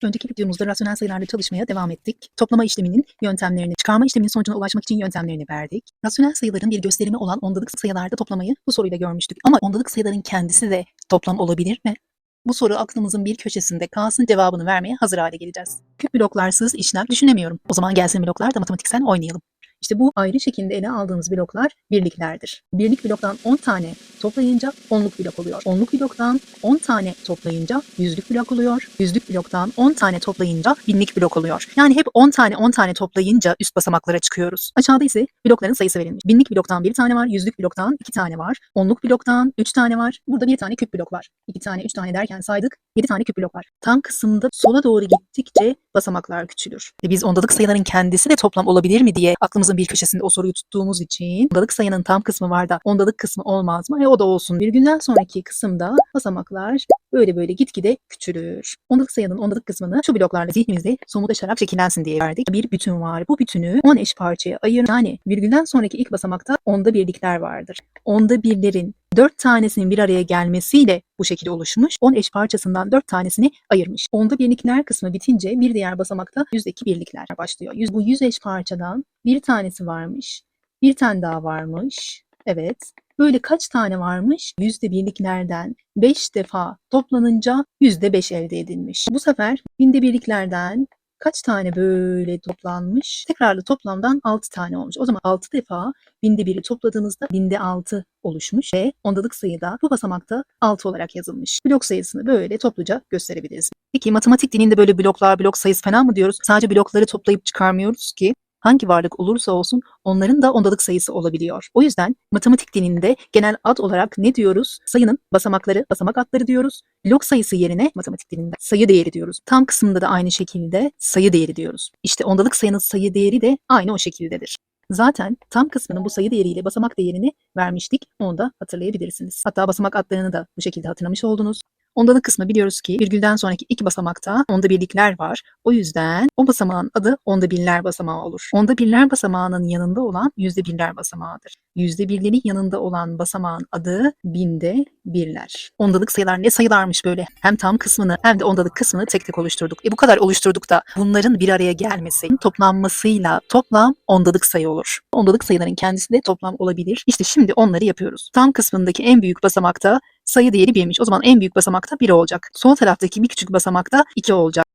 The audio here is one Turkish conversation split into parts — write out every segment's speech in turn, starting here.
Önceki videomuzda rasyonel sayılarla çalışmaya devam ettik. Toplama işleminin yöntemlerini, çıkarma işleminin sonucuna ulaşmak için yöntemlerini verdik. Rasyonel sayıların bir gösterimi olan ondalık sayılarda toplamayı bu soruyla görmüştük. Ama ondalık sayıların kendisi de toplam olabilir mi? Bu soru aklımızın bir köşesinde kalsın, cevabını vermeye hazır hale geleceğiz. Küp bloklarsız işlem düşünemiyorum. O zaman gelsin bloklar da matematiksel oynayalım. İşte bu ayrı şekilde ele aldığımız bloklar birliklerdir. Birlik bloktan 10 tane toplayınca onluk blok oluyor. Onluk bloktan 10 tane toplayınca yüzlük blok oluyor. Yüzlük bloktan 10 tane toplayınca binlik blok oluyor. Yani hep 10 tane toplayınca üst basamaklara çıkıyoruz. Aşağıda ise blokların sayısı verilmiş. Binlik bloktan 1 tane var, yüzlük bloktan 2 tane var, onluk bloktan 3 tane var. Burada bir tane küp blok var. 2 tane, 3 tane derken saydık 7 tane küp blok var. Tam kısımda sola doğru gittikçe basamaklar küçülür. Biz ondalık sayıların kendisi de toplam olabilir mi diye aklımızın bir köşesinde o soruyu tuttuğumuz için ondalık sayının tam kısmı var da ondalık kısmı olmaz mı? O da olsun. Virgülden sonraki kısımda basamaklar böyle gitgide küçülür. Ondalık sayının ondalık kısmını şu bloklarla zihnimizde somutlaşarak şekillensin diye verdik. Bir bütün var. Bu bütünü 10 eş parçaya ayır. Yani virgülden sonraki ilk basamakta onda birlikler vardır. Onda birlerin 4 tanesinin bir araya gelmesiyle bu şekilde oluşmuş. 10 eş parçasından 4 tanesini ayırmış. Onda birlikler kısmı bitince bir diğer basamakta yüzdeki birlikler başlıyor. Bu 100 eş parçadan bir tanesi varmış. Bir tane daha varmış. Evet. Böyle kaç tane varmış? Yüzde birliklerden 5 defa toplanınca %5 elde edilmiş. Bu sefer binde birliklerden kaç tane böyle toplanmış? Tekrarlı toplamdan 6 tane olmuş. O zaman 6 defa binde biri topladığımızda binde 6 oluşmuş ve ondalık sayıda bu basamakta 6 olarak yazılmış. Blok sayısını böyle topluca gösterebiliriz. Peki matematik dilinde böyle bloklar, blok sayısı falan mı diyoruz? Sadece blokları toplayıp çıkarmıyoruz ki. Hangi varlık olursa olsun onların da ondalık sayısı olabiliyor. O yüzden matematik dilinde genel ad olarak ne diyoruz? Sayının basamakları, basamak adları diyoruz. Blok sayısı yerine matematik dilinde sayı değeri diyoruz. Tam kısmında da aynı şekilde sayı değeri diyoruz. İşte ondalık sayının sayı değeri de aynı o şekildedir. Zaten tam kısmının bu sayı değeriyle basamak değerini vermiştik. Onu da hatırlayabilirsiniz. Hatta basamak adlarını da bu şekilde hatırlamış oldunuz. Ondalık kısmı biliyoruz ki virgülden sonraki iki basamakta onda birlikler var. O yüzden o basamağın adı onda birler basamağı olur. Onda birler basamağının yanında olan yüzde birler basamağıdır. Yüzde birlerin yanında olan basamağın adı binde birler. Ondalık sayılar ne sayılarmış böyle. Hem tam kısmını hem de ondalık kısmını tek tek oluşturduk. Bu kadar oluşturduk da bunların bir araya gelmesi, toplanmasıyla toplam ondalık sayı olur. Ondalık sayıların kendisi de toplam olabilir. İşte şimdi onları yapıyoruz. Tam kısmındaki en büyük basamakta sayı değeri 1'miş. O zaman en büyük basamakta 1 olacak. Sol taraftaki bir küçük basamakta 2 olacak.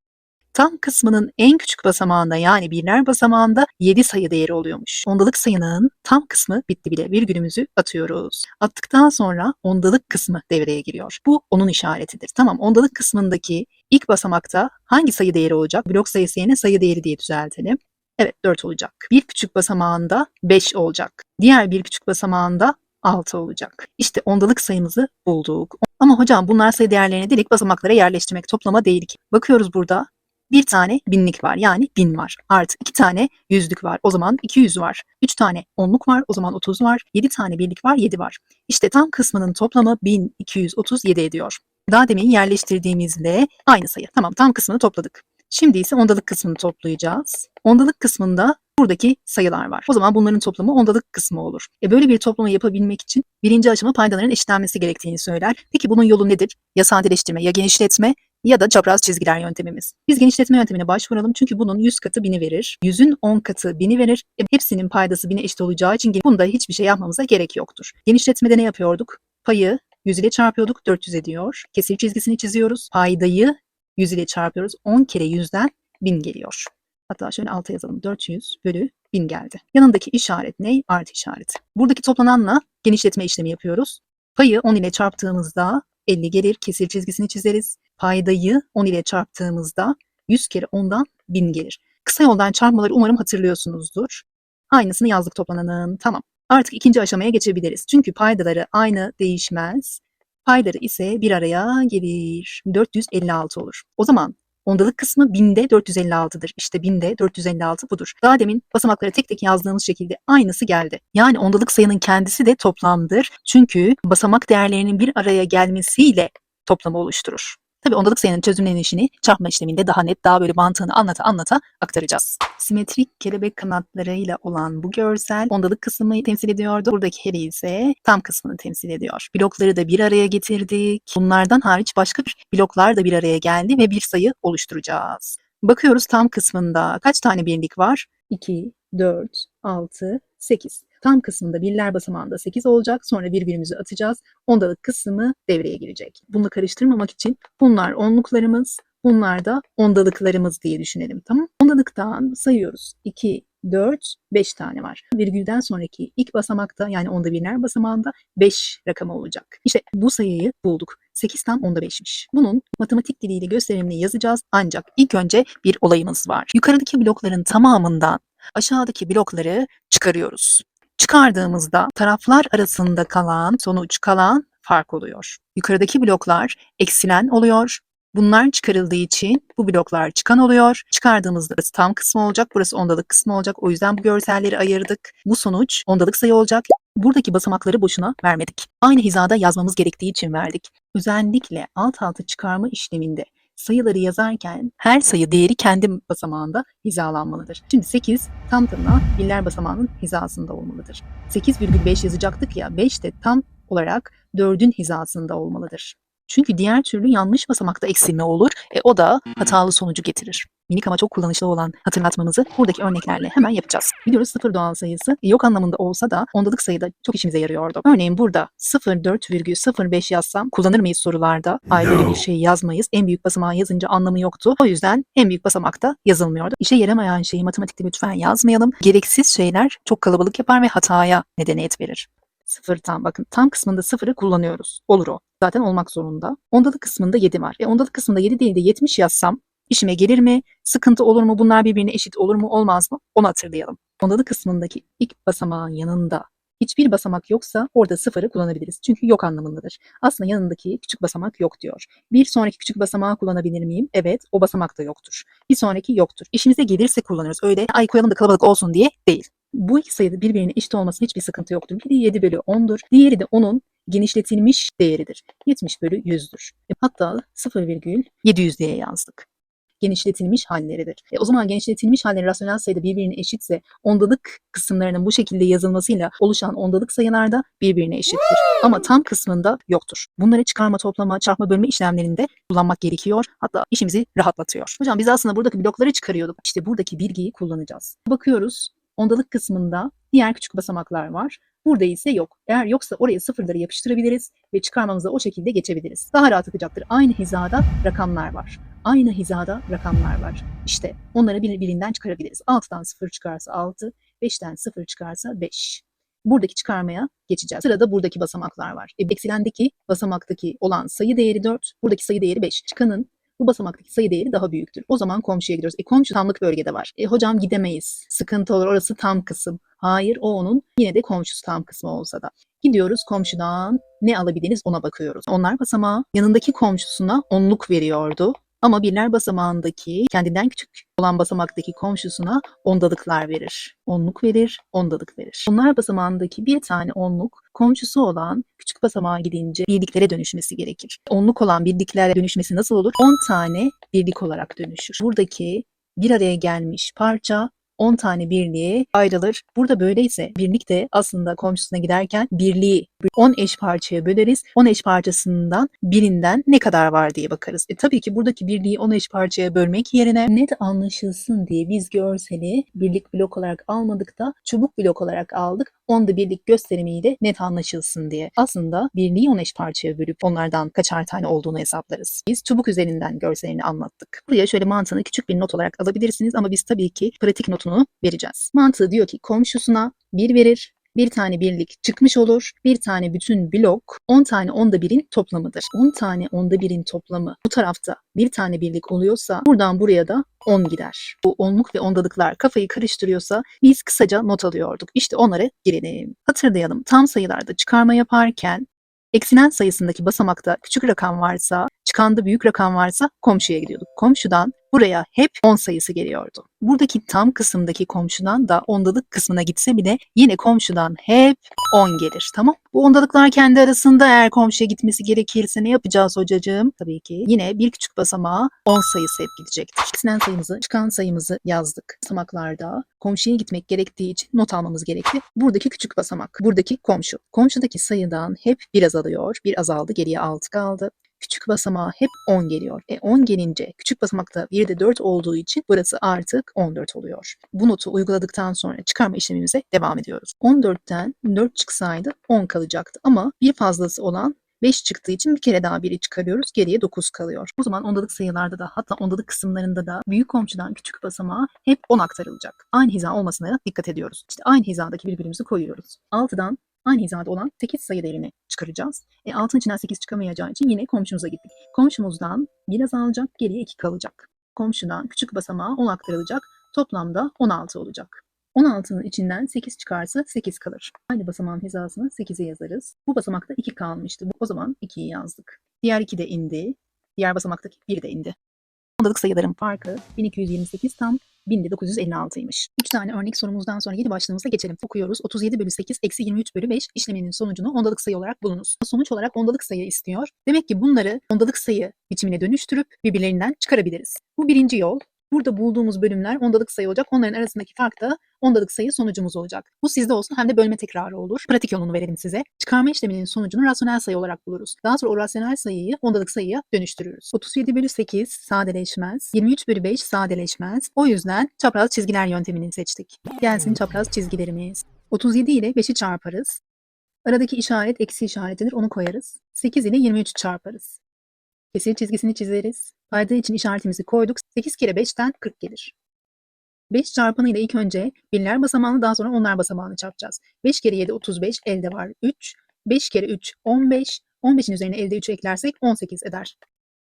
Tam kısmının en küçük basamağında yani birler basamağında 7 sayı değeri oluyormuş. Ondalık sayının tam kısmı bitti bile. Virgülümüzü atıyoruz. Attıktan sonra ondalık kısmı devreye giriyor. Bu onun işaretidir. Tamam, ondalık kısmındaki ilk basamakta hangi sayı değeri olacak? Blok sayısı yerine sayı değeri diye düzeltelim. Evet, 4 olacak. Bir küçük basamağında 5 olacak. Diğer bir küçük basamağında 6 olacak. İşte ondalık sayımızı bulduk. Ama hocam bunlar sayı değerlerini direkt basamaklara yerleştirmek, toplama değil ki. Bakıyoruz burada. Bir tane binlik var, yani 1000 var. Artı 2 tane yüzlük var, o zaman 200 var. 3 tane onluk var, o zaman 30 var. 7 tane birlik var, 7 var. İşte tam kısmının toplamı 1237 ediyor. Daha demin yerleştirdiğimizle aynı sayı. Tamam, tam kısmını topladık. Şimdi ise ondalık kısmını toplayacağız. Ondalık kısmında buradaki sayılar var. O zaman bunların toplamı ondalık kısmı olur. Böyle bir toplama yapabilmek için birinci aşama paydaların eşitlenmesi gerektiğini söyler. Peki bunun yolu nedir? Ya sadeleştirme, ya genişletme ya da çapraz çizgiler yöntemimiz. Biz genişletme yöntemine başvuralım çünkü bunun 100 katı 1000'i verir. 100'ün 10 katı 1000'i verir. Hepsinin paydası 1000'e eşit olacağı için bunda hiçbir şey yapmamıza gerek yoktur. Genişletmede ne yapıyorduk? Payı 100 ile çarpıyorduk, 400 ediyor. Kesir çizgisini çiziyoruz. Paydayı 100 ile çarpıyoruz. 10 kere 100'den 1000 geliyor. Hatta şöyle alta yazalım. 400 bölü 1000 geldi. Yanındaki işaret ne? Artı işareti. Buradaki toplananla genişletme işlemi yapıyoruz. Payı 10 ile çarptığımızda 50 gelir. Kesir çizgisini çizeriz. Paydayı 10 ile çarptığımızda 100 kere 10'dan 1000 gelir. Kısa yoldan çarpmaları umarım hatırlıyorsunuzdur. Aynısını yazdık toplananın. Tamam. Artık ikinci aşamaya geçebiliriz. Çünkü paydaları aynı, değişmez. Payları ise bir araya gelir. 456 olur. O zaman ondalık kısmı 1000'de 456'dır. İşte 1000'de 456 budur. Daha demin basamakları tek tek yazdığımız şekilde aynısı geldi. Yani ondalık sayının kendisi de toplamdır. Çünkü basamak değerlerinin bir araya gelmesiyle toplamı oluşturur. Tabii ondalık sayının çözümlenişini çarpma işleminde daha net, daha böyle mantığını anlata aktaracağız. Simetrik kelebek kanatlarıyla olan bu görsel ondalık kısmını temsil ediyordu. Buradaki heri ise tam kısmını temsil ediyor. Blokları da bir araya getirdik. Bunlardan hariç başka bloklar da bir araya geldi ve bir sayı oluşturacağız. Bakıyoruz tam kısmında kaç tane birlik var? 2, 4, 6, 8. Tam kısmında birler basamağında 8 olacak. Sonra birbirimizi atacağız. Ondalık kısmı devreye girecek. Bunu karıştırmamak için bunlar onluklarımız, bunlar da ondalıklarımız diye düşünelim. Tamam? Ondalıktan sayıyoruz. 2, 4, 5 tane var. Virgülden sonraki ilk basamakta yani onda birler basamağında 5 rakamı olacak. İşte bu sayıyı bulduk. 8 tam onda 5'miş. Bunun matematik diliyle gösterimini yazacağız ancak ilk önce bir olayımız var. Yukarıdaki blokların tamamından aşağıdaki blokları çıkarıyoruz. Çıkardığımızda taraflar arasında kalan kalan fark oluyor. Yukarıdaki bloklar eksilen oluyor. Bunlar çıkarıldığı için bu bloklar çıkan oluyor. Çıkardığımızda burası tam kısmı olacak. Burası ondalık kısmı olacak. O yüzden bu görselleri ayırdık. Bu sonuç ondalık sayı olacak. Buradaki basamakları boşuna vermedik. Aynı hizada yazmamız gerektiği için verdik. Özellikle alt alta çıkarma işleminde sayıları yazarken her sayı değeri kendi basamağında hizalanmalıdır. Şimdi 8 tam tamına birler basamağının hizasında olmalıdır. 8,5 yazacaktık ya, 5 de tam olarak 4'ün hizasında olmalıdır. Çünkü diğer türlü yanlış basamakta eksilme olur. O da hatalı sonucu getirir. Minik ama çok kullanışlı olan hatırlatmamızı buradaki örneklerle hemen yapacağız. Biliyoruz sıfır doğal sayısı yok anlamında olsa da ondalık sayıda çok işimize yarıyordu. Örneğin burada 0,4,05 yazsam kullanır mıyız sorularda? Hayır, böyle bir şey yazmayız. En büyük basamağı yazınca anlamı yoktu. O yüzden en büyük basamakta yazılmıyordu. İşe yaramayan şeyi matematikte lütfen yazmayalım. Gereksiz şeyler çok kalabalık yapar ve hataya nedeniyet verir. Sıfır tam, bakın tam kısmında sıfırı kullanıyoruz. Olur o. Zaten olmak zorunda. Ondalık kısmında 7 var. Ondalık kısmında 7 değil de 70 yazsam işime gelir mi? Sıkıntı olur mu? Bunlar birbirine eşit olur mu? Olmaz mı? Onu hatırlayalım. Ondalık kısmındaki ilk basamağın yanında hiçbir basamak yoksa orada sıfırı kullanabiliriz. Çünkü yok anlamındadır. Aslında yanındaki küçük basamak yok diyor. Bir sonraki küçük basamağı kullanabilir miyim? Evet, o basamak da yoktur. Bir sonraki yoktur. İşimize gelirse kullanırız. Öyle ay koyalım da kalabalık olsun diye değil. Bu iki sayıda birbirine eşit olmasının hiçbir sıkıntı yoktur. Biri 7/10'dur. Diğeri de onun genişletilmiş değeridir. 70/100'dür. Hatta 0,700 diye yazdık. Genişletilmiş halleridir. O zaman genişletilmiş halleri rasyonel sayıda birbirine eşitse ondalık kısımlarının bu şekilde yazılmasıyla oluşan ondalık sayılar da birbirine eşittir. Ama tam kısmında yoktur. Bunları çıkarma, toplama, çarpma, bölme işlemlerinde kullanmak gerekiyor. Hatta işimizi rahatlatıyor. Hocam biz aslında buradaki blokları çıkarıyorduk. İşte buradaki bilgiyi kullanacağız. Bakıyoruz. Ondalık kısmında diğer küçük basamaklar var. Burada ise yok. Eğer yoksa oraya sıfırları yapıştırabiliriz ve çıkarmamıza o şekilde geçebiliriz. Daha rahat akacaktır. Aynı hizada rakamlar var. Aynı hizada rakamlar var. İşte onları birbirinden çıkarabiliriz. 6'dan 0 çıkarsa 6, 5'ten 0 çıkarsa 5. Buradaki çıkarmaya geçeceğiz. Sırada buradaki basamaklar var. Eksilendeki basamaktaki olan sayı değeri 4, buradaki sayı değeri 5. Çıkanın bu basamaktaki sayı değeri daha büyüktür. O zaman komşuya gidiyoruz. Komşu tamlık bölgede var. Hocam gidemeyiz. Sıkıntı olur. Orası tam kısım. Hayır, o onun yine de komşusu tam kısmı olsa da. Gidiyoruz komşudan ne alabiliriz ona bakıyoruz. Onlar basamağı yanındaki komşusuna onluk veriyordu. Ama birler basamağındaki kendinden küçük olan basamaktaki komşusuna ondalıklar verir. Onluk verir, ondalık verir. Onlar basamağındaki bir tane onluk komşusu olan küçük basamağa gidince birliklere dönüşmesi gerekir. Onluk olan birliklere dönüşmesi nasıl olur? 10 tane birlik olarak dönüşür. Buradaki bir araya gelmiş parça 10 tane birliğe ayrılır. Burada böyleyse birlik de aslında komşusuna giderken birliği 10 eş parçaya böleriz. 10 eş parçasından birinden ne kadar var diye bakarız. Tabii ki buradaki birliği 10 eş parçaya bölmek yerine net anlaşılsın diye biz görseli birlik blok olarak almadık da çubuk blok olarak aldık. Onda birlik gösterimiyle net anlaşılsın diye. Aslında birliği 10 eş parçaya bölüp onlardan kaçar tane olduğunu hesaplarız. Biz çubuk üzerinden görselini anlattık. Buraya şöyle mantığını küçük bir not olarak alabilirsiniz ama biz tabii ki pratik notunu vereceğiz. Mantığı diyor ki komşusuna 1 verir. Bir tane birlik çıkmış olur. Bir tane bütün blok 10 tane onda birin toplamıdır. 10 tane onda birin toplamı bu tarafta bir tane birlik oluyorsa buradan buraya da 10 gider. Bu onluk ve ondalıklar kafayı karıştırıyorsa biz kısaca not alıyorduk. İşte onları girelim. Hatırlayalım. Tam sayılarda çıkarma yaparken eksilen sayısındaki basamakta küçük rakam varsa, çıkanda büyük rakam varsa komşuya gidiyorduk. Komşudan buraya hep 10 sayısı geliyordu. Buradaki tam kısımdaki komşudan da ondalık kısmına gitse bile yine komşudan hep 10 gelir. Tamam. Bu ondalıklar kendi arasında eğer komşuya gitmesi gerekirse ne yapacağız hocacığım? Tabii ki yine bir küçük basamağa 10 sayısı hep gidecektir. Giden sayımızı, çıkan sayımızı yazdık. Basamaklarda komşuya gitmek gerektiği için not almamız gerekli. Buradaki küçük basamak, buradaki komşu. Komşudaki sayıdan hep bir azalıyor. Bir azaldı, geriye 6 kaldı. Küçük basamağa hep 10 geliyor. 10 gelince küçük basamakta bir de 4 olduğu için burası artık 14 oluyor. Bu notu uyguladıktan sonra çıkarma işlemimize devam ediyoruz. 14'ten 4 çıksaydı 10 kalacaktı ama bir fazlası olan 5 çıktığı için bir kere daha 1'i çıkarıyoruz. Geriye 9 kalıyor. O zaman ondalık sayılarda da hatta ondalık kısımlarında da büyük komşudan küçük basamağa hep 10 aktarılacak. Aynı hiza olmasına dikkat ediyoruz. İşte aynı hizadaki virgülümüzü koyuyoruz. 6'dan aynı hizada olan 8 sayı değerini çıkaracağız. 6'nın içinden 8 çıkamayacağı için yine komşumuza gittik. Komşumuzdan biraz alacak, geriye 2 kalacak. Komşudan küçük basamağa 10 aktarılacak. Toplamda 16 olacak. 16'nın içinden 8 çıkarsa 8 kalır. Aynı basamağın hizasını 8'e yazarız. Bu basamakta 2 kalmıştı. O zaman 2'yi yazdık. Diğer 2 de indi. Diğer basamaktaki 1 de indi. Ondalık sayıların farkı 1228 tam 1956'ymış. 3 tane örnek sorumuzdan sonra yeni başlığımıza geçelim. Okuyoruz. 37 bölü 8 eksi 23 bölü 5 işleminin sonucunu ondalık sayı olarak bulunuz. Sonuç olarak ondalık sayı istiyor. Demek ki bunları ondalık sayı biçimine dönüştürüp birbirlerinden çıkarabiliriz. Bu birinci yol. Burada bulduğumuz bölümler ondalık sayı olacak. Onların arasındaki fark da ondalık sayı sonucumuz olacak. Bu sizde olsun hem de bölme tekrarı olur. Pratik yolunu verelim size. Çıkarma işleminin sonucunu rasyonel sayı olarak buluruz. Daha sonra o rasyonel sayıyı ondalık sayıya dönüştürürüz. 37 bölü 8 sadeleşmez. 23 bölü 5 sadeleşmez. O yüzden çapraz çizgiler yöntemini seçtik. Gelsin çapraz çizgilerimiz. 37 ile 5'i çarparız. Aradaki işaret eksi işaretidir. Onu koyarız. 8 ile 23'ü çarparız. Kesir çizgisini çizeriz. Payda için işaretimizi koyduk. 8 kere 5'ten 40 gelir. 5 çarpanı ile ilk önce birler basamağını daha sonra onlar basamağını çarpacağız. 5 kere 7 35 elde var 3. 5 kere 3 15. 15'in üzerine elde 3 eklersek 18 eder.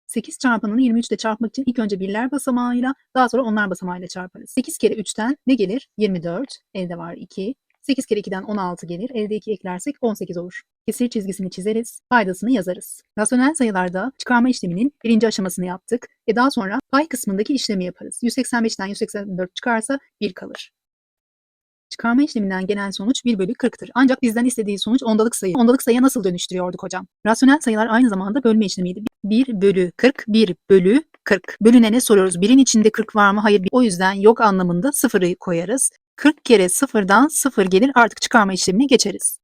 8 çarpanını 23 ile çarpmak için ilk önce birler basamağıyla daha sonra onlar basamağıyla çarparız. 8 kere 3'ten ne gelir? 24. Elde var 2. 8 kere 2'den 16 gelir. Elde 2 eklersek 18 olur. Kesir çizgisini çizeriz. Paydasını yazarız. Rasyonel sayılarda çıkarma işleminin birinci aşamasını yaptık. Daha sonra pay kısmındaki işlemi yaparız. 185'ten 184 çıkarsa 1 kalır. Çıkarma işleminden gelen sonuç 1 bölü 40'tır. Ancak bizden istediği sonuç ondalık sayı. Ondalık sayıya nasıl dönüştürüyorduk hocam? Rasyonel sayılar aynı zamanda bölme işlemiydi. 1 bölü 40, 1 bölü 40. Bölünene soruyoruz. 1'in içinde 40 var mı? Hayır. O yüzden yok anlamında 0'ı koyarız. 40 kere 0'dan 0 gelir. Artık çıkarma işlemine geçeriz.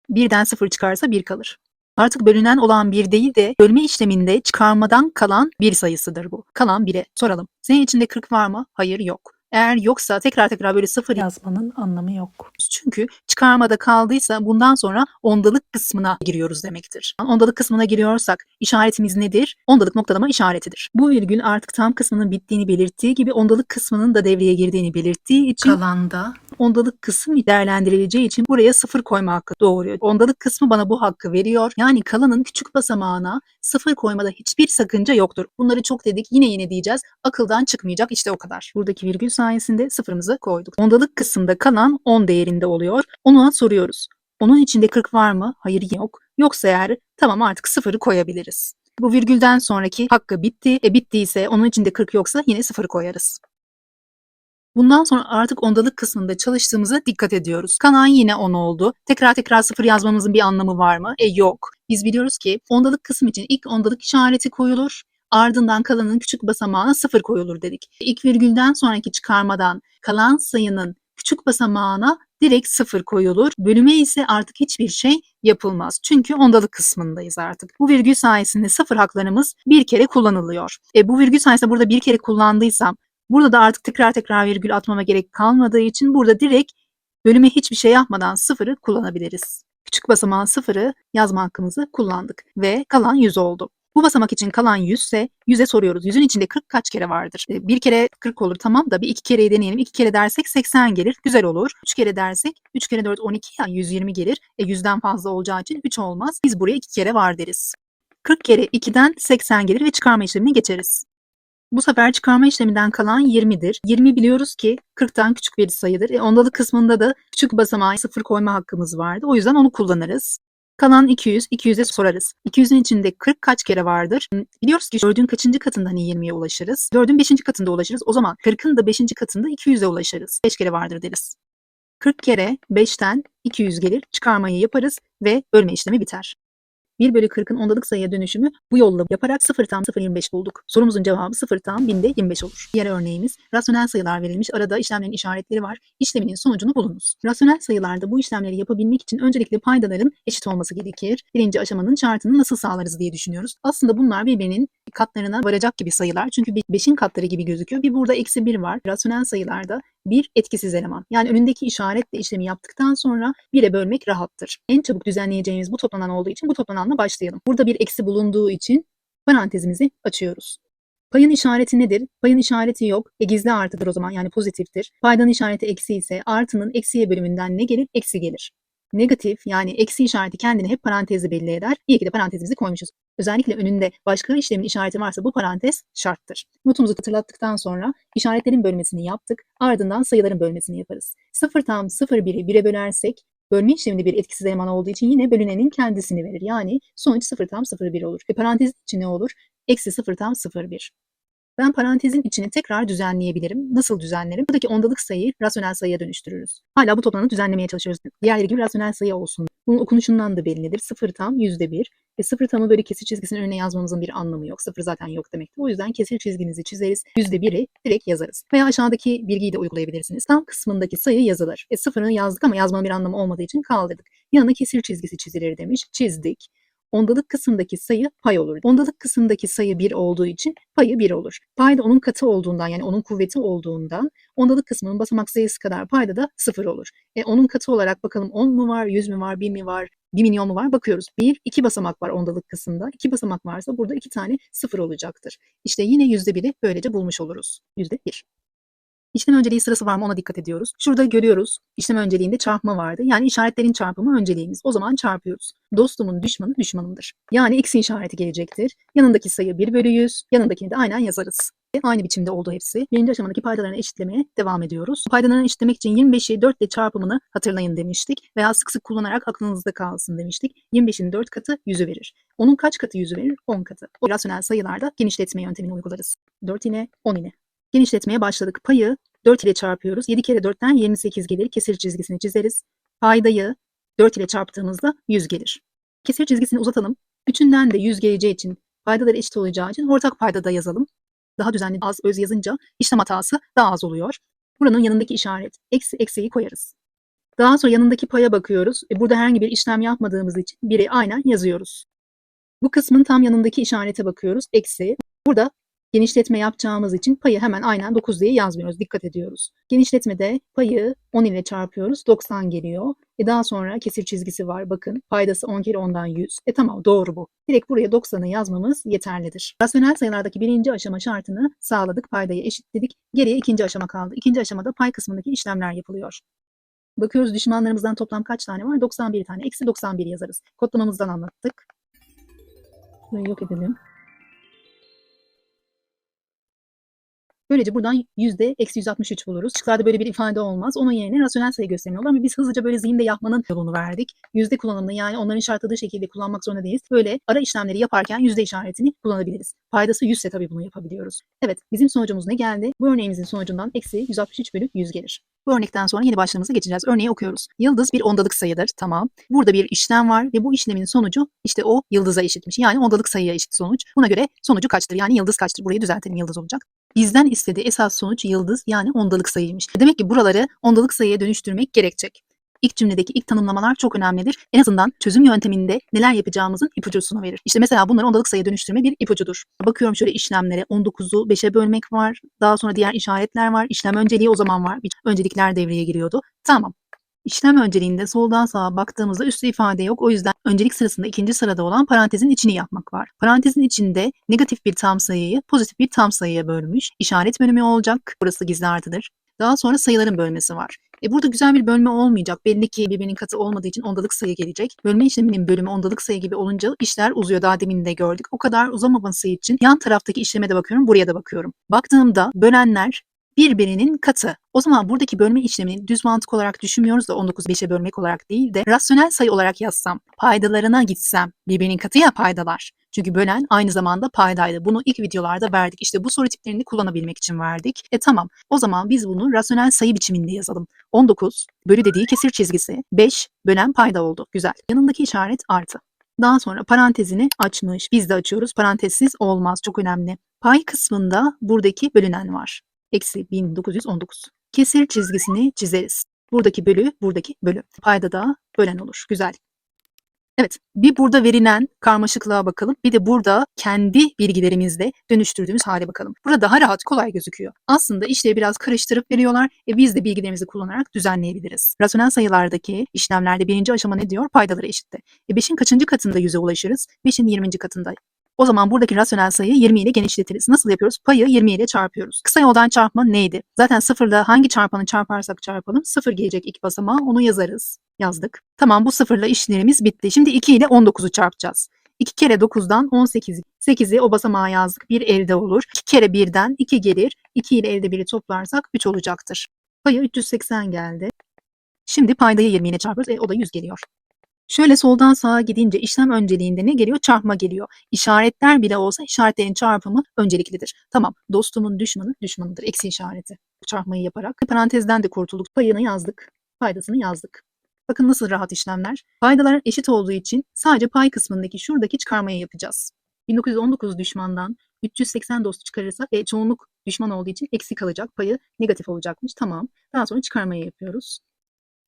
1'den 0 çıkarsa 1 kalır. Artık bölünen olan 1 değil de bölme işleminde çıkarmadan kalan 1 sayısıdır bu. Kalan 1'e soralım. Senin içinde 40 var mı? Hayır, yok. Eğer yoksa tekrar böyle 0 yazmanın anlamı yok. Çünkü çıkarmada kaldıysa bundan sonra ondalık kısmına giriyoruz demektir. Ondalık kısmına giriyorsak işaretimiz nedir? Ondalık noktalama işaretidir. Bu virgül artık tam kısmının bittiğini belirttiği gibi ondalık kısmının da devreye girdiğini belirttiği için Kalanda ondalık kısım değerlendirileceği için buraya 0 koyma hakkı doğuruyor. Ondalık kısmı bana bu hakkı veriyor. Yani kalanın küçük basamağına 0 koymada hiçbir sakınca yoktur. Bunları çok dedik, yine diyeceğiz. Akıldan çıkmayacak, işte o kadar. Buradaki virgül sayesinde sıfırımızı koyduk. Ondalık kısımda kalan 10 değerinde oluyor. Ona soruyoruz. Onun içinde 40 var mı? Hayır, yok. Yoksa eğer tamam, artık 0'ı koyabiliriz. Bu virgülden sonraki hakkı bitti. Bittiyse onun içinde 40 yoksa yine 0 koyarız. Bundan sonra artık ondalık kısmında çalıştığımıza dikkat ediyoruz. Kalan yine 10 oldu. Tekrar 0 yazmamızın bir anlamı var mı? Yok. Biz biliyoruz ki ondalık kısım için ilk ondalık işareti koyulur. Ardından kalanın küçük basamağına 0 koyulur dedik. İlk virgülden sonraki çıkarmadan kalan sayının küçük basamağına direkt 0 koyulur. Bölüme ise artık hiçbir şey yapılmaz. Çünkü ondalık kısmındayız artık. Bu virgül sayesinde 0 haklarımız bir kere kullanılıyor. Bu virgül sayesinde burada bir kere kullandıysam burada da artık tekrar virgül atmama gerek kalmadığı için burada direkt bölüme hiçbir şey yapmadan 0'ı kullanabiliriz. Küçük basamağın 0'ı yazma hakkımızı kullandık ve kalan 100 oldu. Bu basamak için kalan 100 ise 100'e soruyoruz. 100'ün içinde 40 kaç kere vardır? Bir kere 40 olur, tamam da bir iki kereyi deneyelim. 2 kere dersek 80 gelir. Güzel olur. 3 kere dersek 3 kere 4 12, yani 120 gelir. 100'den fazla olacağı için 3 olmaz. Biz buraya 2 kere var deriz. 40 kere 2'den 80 gelir ve çıkarma işlemine geçeriz. Bu sefer çıkarma işleminden kalan 20'dir. 20 biliyoruz ki 40'tan küçük bir sayıdır. Ondalık kısmında da küçük basamağa 0 koyma hakkımız vardı. O yüzden onu kullanırız. Kalan 200, 200'e sorarız. 200'ün içinde 40 kaç kere vardır? Biliyoruz ki 4'ün kaçıncı katında hani 20'ye ulaşırız? 4'ün 5. katında ulaşırız. O zaman 40'ın da 5. katında 200'e ulaşırız. 5 kere vardır deriz. 40 kere 5'ten 200 gelir. Çıkarmayı yaparız ve bölme işlemi biter. 1 bölü 40'ın ondalık sayıya dönüşümü bu yolla yaparak 0 tam 0,25 bulduk. Sorumuzun cevabı 0 tam 1000'de 25 olur. Diğer örneğimiz rasyonel sayılar verilmiş. Arada işlemlerin işaretleri var. İşleminin sonucunu bulunuz. Rasyonel sayılarda bu işlemleri yapabilmek için öncelikle paydaların eşit olması gerekir. Birinci aşamanın şartını nasıl sağlarız diye düşünüyoruz. Aslında bunlar birbirinin katlarına varacak gibi sayılar. Çünkü 5'in katları gibi gözüküyor. Bir burada eksi 1 var. Rasyonel sayılarda bir etkisiz eleman. Yani önündeki işaretle işlemi yaptıktan sonra 1'e bölmek rahattır. En çabuk düzenleyeceğimiz bu toplanan olduğu için bu toplananla başlayalım. Burada bir eksi bulunduğu için parantezimizi açıyoruz. Payın işareti nedir? Payın işareti yok. Gizli artıdır o zaman, yani pozitiftir. Paydanın işareti eksi ise artının eksiye bölümünden ne gelir? Eksi gelir. Negatif, yani eksi işareti kendini hep parantezle belli eder. İyi ki de parantezimizi koymuşuz. Özellikle önünde başka işlemin işareti varsa bu parantez şarttır. Notumuzu hatırlattıktan sonra işaretlerin bölmesini yaptık. Ardından sayıların bölmesini yaparız. 0 tam 0,1'i 1'e bölersek bölme işleminde bir etkisiz eleman olduğu için yine bölünenin kendisini verir. Yani sonuç 0 tam 0,1 olur. Parantez içi ne olur? Eksi 0 tam 0,1. Ben parantezin içini tekrar düzenleyebilirim. Nasıl düzenlerim? Buradaki ondalık sayıyı rasyonel sayıya dönüştürürüz. Hala bu toplamı düzenlemeye çalışıyoruz. Diğerleri gibi rasyonel sayı olsun. Bunun okunuşundan da bellidir. 0 tam %1. 0 tamı böyle kesir çizgisinin önüne yazmamızın bir anlamı yok. 0 zaten yok demektir. O yüzden kesir çizgimizi çizeriz. %1'i direkt yazarız. Veya aşağıdaki bilgiyi de uygulayabilirsiniz. Tam kısmındaki sayı yazılır. 0'ını yazdık ama yazmanın bir anlamı olmadığı için kaldırdık. Yanına kesir çizgisi çizilir demiş. Çizdik. Ondalık kısımdaki sayı pay olur. Ondalık kısımdaki sayı 1 olduğu için payı 1 olur. Pay da onun katı olduğundan, yani onun kuvveti olduğundan ondalık kısmının basamak sayısı kadar payda da 0 olur. Onun katı olarak bakalım 10 mu var, 100 mü var, 1000 mi var, 1 milyon mu var? Bakıyoruz. 1, 2 basamak var ondalık kısımda. 2 basamak varsa burada 2 tane 0 olacaktır. İşte yine %1'i böylece bulmuş oluruz. %1. İşlem önceliği sırası var mı, ona dikkat ediyoruz. Şurada görüyoruz, işlem önceliğinde çarpma vardı. Yani işaretlerin çarpımı önceliğimiz. O zaman çarpıyoruz. Dostumun düşmanı düşmanımdır. Yani eksi işareti gelecektir. Yanındaki sayı 1 bölü 100. Yanındakini de aynen yazarız. Aynı biçimde oldu hepsi. Birinci aşamadaki paydalarını eşitlemeye devam ediyoruz. Paydalarını eşitlemek için 25'i 4 ile çarpımını hatırlayın demiştik. Veya sık sık kullanarak aklınızda kalsın demiştik. 25'in 4 katı 100'ü verir. Onun kaç katı 100'ü verir? 10 katı. O rasyonel sayılarda genişletme yöntemini uygularız. 4 ile 10 ile. Genişletmeye başladık. Payı 4 ile çarpıyoruz. 7 kere 4'ten 28 gelir. Kesir çizgisini çizeriz. Paydayı 4 ile çarptığımızda 100 gelir. Kesir çizgisini uzatalım. Üçünden de 100 geleceği için, paydaları eşit olacağı için ortak paydada yazalım. Daha düzenli az öz yazınca işlem hatası daha az oluyor. Buranın yanındaki işaret eksi eksiyi koyarız. Daha sonra yanındaki paya bakıyoruz. Burada herhangi bir işlem yapmadığımız için 1'i aynen yazıyoruz. Bu kısmın tam yanındaki işarete bakıyoruz. Eksi. Burada genişletme yapacağımız için payı hemen aynen 9 diye yazmıyoruz. Dikkat ediyoruz. Genişletmede payı 10 ile çarpıyoruz. 90 geliyor. Daha sonra kesir çizgisi var. Bakın paydası 10 kere 10'dan 100. Tamam, doğru bu. Direkt buraya 90'ı yazmamız yeterlidir. Rasyonel sayılardaki birinci aşama şartını sağladık. Paydayı eşitledik. Geriye ikinci aşama kaldı. İkinci aşamada pay kısmındaki işlemler yapılıyor. Bakıyoruz düşmanlarımızdan toplam kaç tane var? 91 tane. Eksi 91 yazarız. Kodlamamızdan anlattık. Burayı yok edelim. Böylece buradan %-163 buluruz. Şıklarda böyle bir ifade olmaz. Onun yerine rasyonel sayı göstermiyorlar ama biz hızlıca böyle zihinde yapmanın yolunu verdik. Yüzde kullanımını, yani onların şartladığı şekilde kullanmak zorunda değiliz. Böyle ara işlemleri yaparken yüzde işaretini kullanabiliriz. Paydası 100 ise tabii bunu yapabiliyoruz. Evet, bizim sonucumuz ne geldi? Bu örneğimizin sonucundan eksi 163 bölü 100 gelir. Bu örnekten sonra yeni başlığımıza geçeceğiz. Örneği okuyoruz. Yıldız bir ondalık sayıdır. Tamam. Burada bir işlem var ve bu işlemin sonucu işte o yıldıza eşitmiş. Yani ondalık sayıya eşit sonuç. Buna göre sonucu kaçtır? Yani yıldız kaçtır? Burayı düzeltelim, yıldız olacak. Bizden istediği esas sonuç yıldız, yani ondalık sayıymış. Demek ki buraları ondalık sayıya dönüştürmek gerekecek. İlk cümledeki ilk tanımlamalar çok önemlidir. En azından çözüm yönteminde neler yapacağımızın ipucunu verir. İşte mesela bunları ondalık sayıya dönüştürme bir ipucudur. Bakıyorum şöyle işlemlere. 19'u 5'e bölmek var. Daha sonra diğer işaretler var. İşlem önceliği o zaman var. Öncelikler devreye giriyordu. Tamam. İşlem önceliğinde soldan sağa baktığımızda üstü ifade yok. O yüzden öncelik sırasında ikinci sırada olan parantezin içini yapmak var. Parantezin içinde negatif bir tam sayıyı pozitif bir tam sayıya bölmüş. İşaret bölümü olacak. Burası gizli artıdır. Daha sonra sayıların bölmesi var. Burada güzel bir bölme olmayacak. Belli ki birbirinin katı olmadığı için ondalık sayı gelecek. Bölme işleminin bölümü ondalık sayı gibi olunca işler uzuyor. Daha demin de gördük. O kadar uzamaması için yan taraftaki işleme de bakıyorum, buraya da bakıyorum. Baktığımda bölenler birbirinin katı. O zaman buradaki bölme işlemini düz mantık olarak düşünmüyoruz da 19'u 5'e bölmek olarak değil de rasyonel sayı olarak yazsam, paydalarına gitsem birbirinin katı ya paydalar. Çünkü bölen aynı zamanda paydaydı. Bunu ilk videolarda verdik. İşte bu soru tiplerini kullanabilmek için verdik. Tamam. O zaman biz bunu rasyonel sayı biçiminde yazalım. 19 bölü dediği kesir çizgisi 5 bölen payda oldu. Güzel. Yanındaki işaret artı. Daha sonra parantezini açmış. Biz de açıyoruz. Parantezsiz olmaz. Çok önemli. Pay kısmında buradaki bölünen var. Eksi 1919. Kesir çizgisini çizeriz. Buradaki bölü, buradaki bölü. Payda da bölen olur. Güzel. Evet, bir burada verilen karmaşıklığa bakalım. Bir de burada kendi bilgilerimizle dönüştürdüğümüz hale bakalım. Burada daha rahat, kolay gözüküyor. Aslında işleri biraz karıştırıp veriyorlar. Biz de bilgilerimizi kullanarak düzenleyebiliriz. Rasyonel sayılardaki işlemlerde birinci aşama ne diyor? Paydaları eşitti. 5'in kaçıncı katında 100'e ulaşırız? 5'in 20. katında. O zaman buradaki rasyonel sayıyı 20 ile genişletiriz. Nasıl yapıyoruz? Payı 20 ile çarpıyoruz. Kısa yoldan çarpma neydi? Zaten sıfırla hangi çarpanı çarparsak çarpalım sıfır gelecek ilk basamağa, onu yazarız. Yazdık. Tamam, bu sıfırla işlerimiz bitti. Şimdi 2 ile 19'u çarpacağız. 2 kere 9'dan 18. 8'i o basamağa yazdık. 1 elde olur. 2 kere 1'den 2 gelir. 2 ile elde 1'i toplarsak 3 olacaktır. Payı 380 geldi. Şimdi paydayı 20 ile çarpıyoruz. O da 100 geliyor. Şöyle soldan sağa gidince işlem önceliğinde ne geliyor? Çarpma geliyor. İşaretler bile olsa işaretlerin çarpımı önceliklidir. Tamam, dostumun düşmanı düşmanıdır. Eksi işareti. Çarpmayı yaparak parantezden de kurtulduk. Payını yazdık. Paydasını yazdık. Bakın nasıl rahat işlemler. Paydalar eşit olduğu için sadece pay kısmındaki şuradaki çıkarmayı yapacağız. 1919 düşmandan 380 dostu çıkarırsak çoğunluk düşman olduğu için eksi kalacak. Payı negatif olacakmış. Tamam. Daha sonra çıkarmayı yapıyoruz.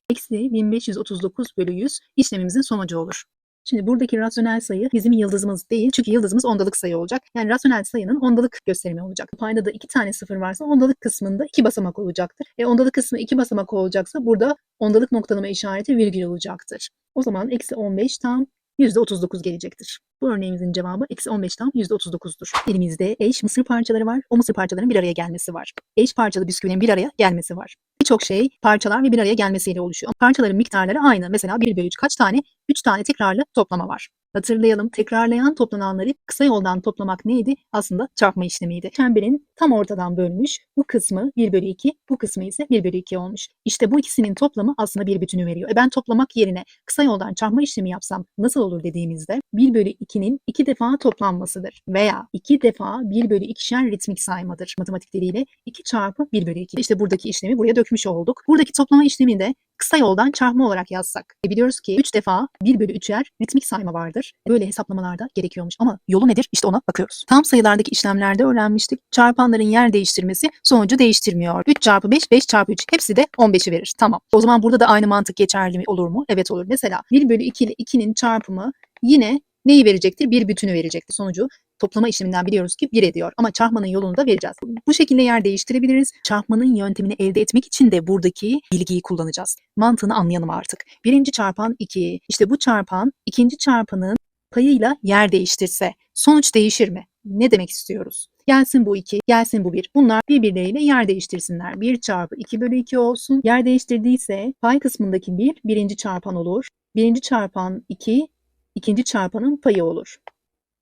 Eksi 1539 bölü 100 işlemimizin sonucu olur. Şimdi buradaki rasyonel sayı bizim yıldızımız değil. Çünkü yıldızımız ondalık sayı olacak. Yani rasyonel sayının ondalık gösterimi olacak. Payda da 2 tane sıfır varsa ondalık kısmında 2 basamak olacaktır. Ondalık kısmı 2 basamak olacaksa burada ondalık noktalama işareti virgül olacaktır. O zaman eksi 15 tam %39 gelecektir. Bu örneğimizin cevabı eksi 15 tam %39'dur. Elimizde eş mısır parçaları var. O mısır parçalarının bir araya gelmesi var. Eş parçalı bisküvinin bir araya gelmesi var. Birçok şey parçalar ve bir araya gelmesiyle oluşuyor. Parçaların miktarları aynı. Mesela 1 bölü 3 kaç tane? 3 tane tekrarlı toplama var. Hatırlayalım, tekrarlayan toplananları kısa yoldan toplamak neydi? Aslında çarpma işlemiydi. Çemberin tam ortadan bölmüş. Bu kısmı 1 bölü 2, bu kısmı ise 1 bölü 2 olmuş. İşte bu ikisinin toplamı aslında bir bütünü veriyor. Ben toplamak yerine kısa yoldan çarpma işlemi yapsam nasıl olur dediğimizde 1 bölü 2'nin 2 defa toplanmasıdır. Veya 2 defa 1 bölü 2'şer ritmik saymadır. Matematik diliyle 2 çarpı 1 bölü 2. İşte buradaki işlemi buraya dökmüş olduk. Buradaki toplama işlemini de kısa yoldan çarpma olarak yazsak. Biliyoruz ki 3 defa 1 bölü 3'er ritmik sayma vardır. Böyle hesaplamalarda gerekiyormuş. Ama yolu nedir? İşte ona bakıyoruz. Tam sayılardaki işlemlerde öğrenmiştik. Çarpanların yer değiştirmesi sonucu değiştirmiyor. 3 çarpı 5, 5 çarpı 3. Hepsi de 15'i verir. Tamam. O zaman burada da aynı mantık geçerli olur mu? Evet olur. Mesela 1 bölü 2 ile 2'nin çarpımı yine neyi verecektir? Bir bütünü verecektir. Sonucu toplama işleminden biliyoruz ki 1 ediyor. Ama çarpmanın yolunu da vereceğiz. Bu şekilde yer değiştirebiliriz. Çarpmanın yöntemini elde etmek için de buradaki bilgiyi kullanacağız. Mantığını anlayalım artık. Birinci çarpan 2. İşte bu çarpan ikinci çarpanın payıyla yer değiştirse sonuç değişir mi? Ne demek istiyoruz? Gelsin bu 2, gelsin bu 1. Bunlar birbirleriyle yer değiştirsinler. 1 çarpı 2 bölü 2 olsun. Yer değiştirdiyse pay kısmındaki 1 birinci çarpan olur. Birinci çarpan 2 ikinci çarpanın payı olur.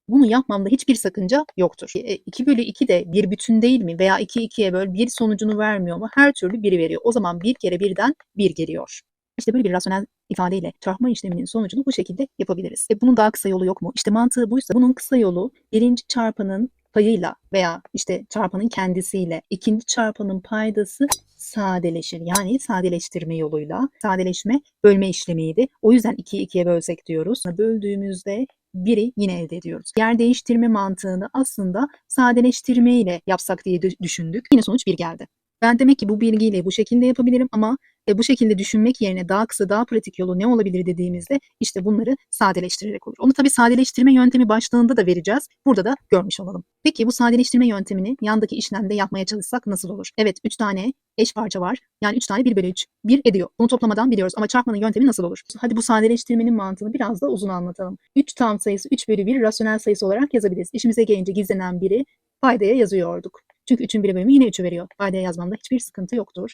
Bunu yapmamda hiçbir sakınca yoktur. 2 bölü 2 de bir bütün değil mi? Veya 2 2'ye böl 1 sonucunu vermiyor mu? Her türlü 1'i veriyor. O zaman 1 kere 1'den 1 geliyor. İşte böyle bir rasyonel ifadeyle çarpma işleminin sonucunu bu şekilde yapabiliriz. Bunun daha kısa yolu yok mu? İşte mantığı buysa bunun kısa yolu birinci çarpanın payıyla veya işte çarpanın kendisiyle ikinci çarpanın paydası sadeleşir. Yani sadeleştirme yoluyla. Sadeleşme bölme işlemiydi. O yüzden 2'yi 2'ye bölsek diyoruz. Böldüğümüzde 1'i yine elde ediyoruz. Yer değiştirme mantığını aslında sadeleştirme ile yapsak diye düşündük. Yine sonuç 1 geldi. Ben demek ki bu bilgiyle bu şekilde yapabilirim ama bu şekilde düşünmek yerine daha kısa, daha pratik yolu ne olabilir dediğimizde işte bunları sadeleştirerek olur. Onu tabii sadeleştirme yöntemi başlığında da vereceğiz. Burada da görmüş olalım. Peki bu sadeleştirme yöntemini yandaki işlemde yapmaya çalışsak nasıl olur? Evet, 3 tane eş parça var. Yani 3 tane 1 bölü 3. 1 ediyor. Bunu toplamadan biliyoruz ama çarpmanın yöntemi nasıl olur? Hadi bu sadeleştirmenin mantığını biraz da uzun anlatalım. 3 tam sayısı 3 bölü 1 rasyonel sayısı olarak yazabiliriz. İşimize gelince gizlenen biri paydaya yazıyorduk. Çünkü 3'ün 1 bölümü yine 3'ü veriyor. Paydaya yazmamda hiçbir sıkıntı yoktur.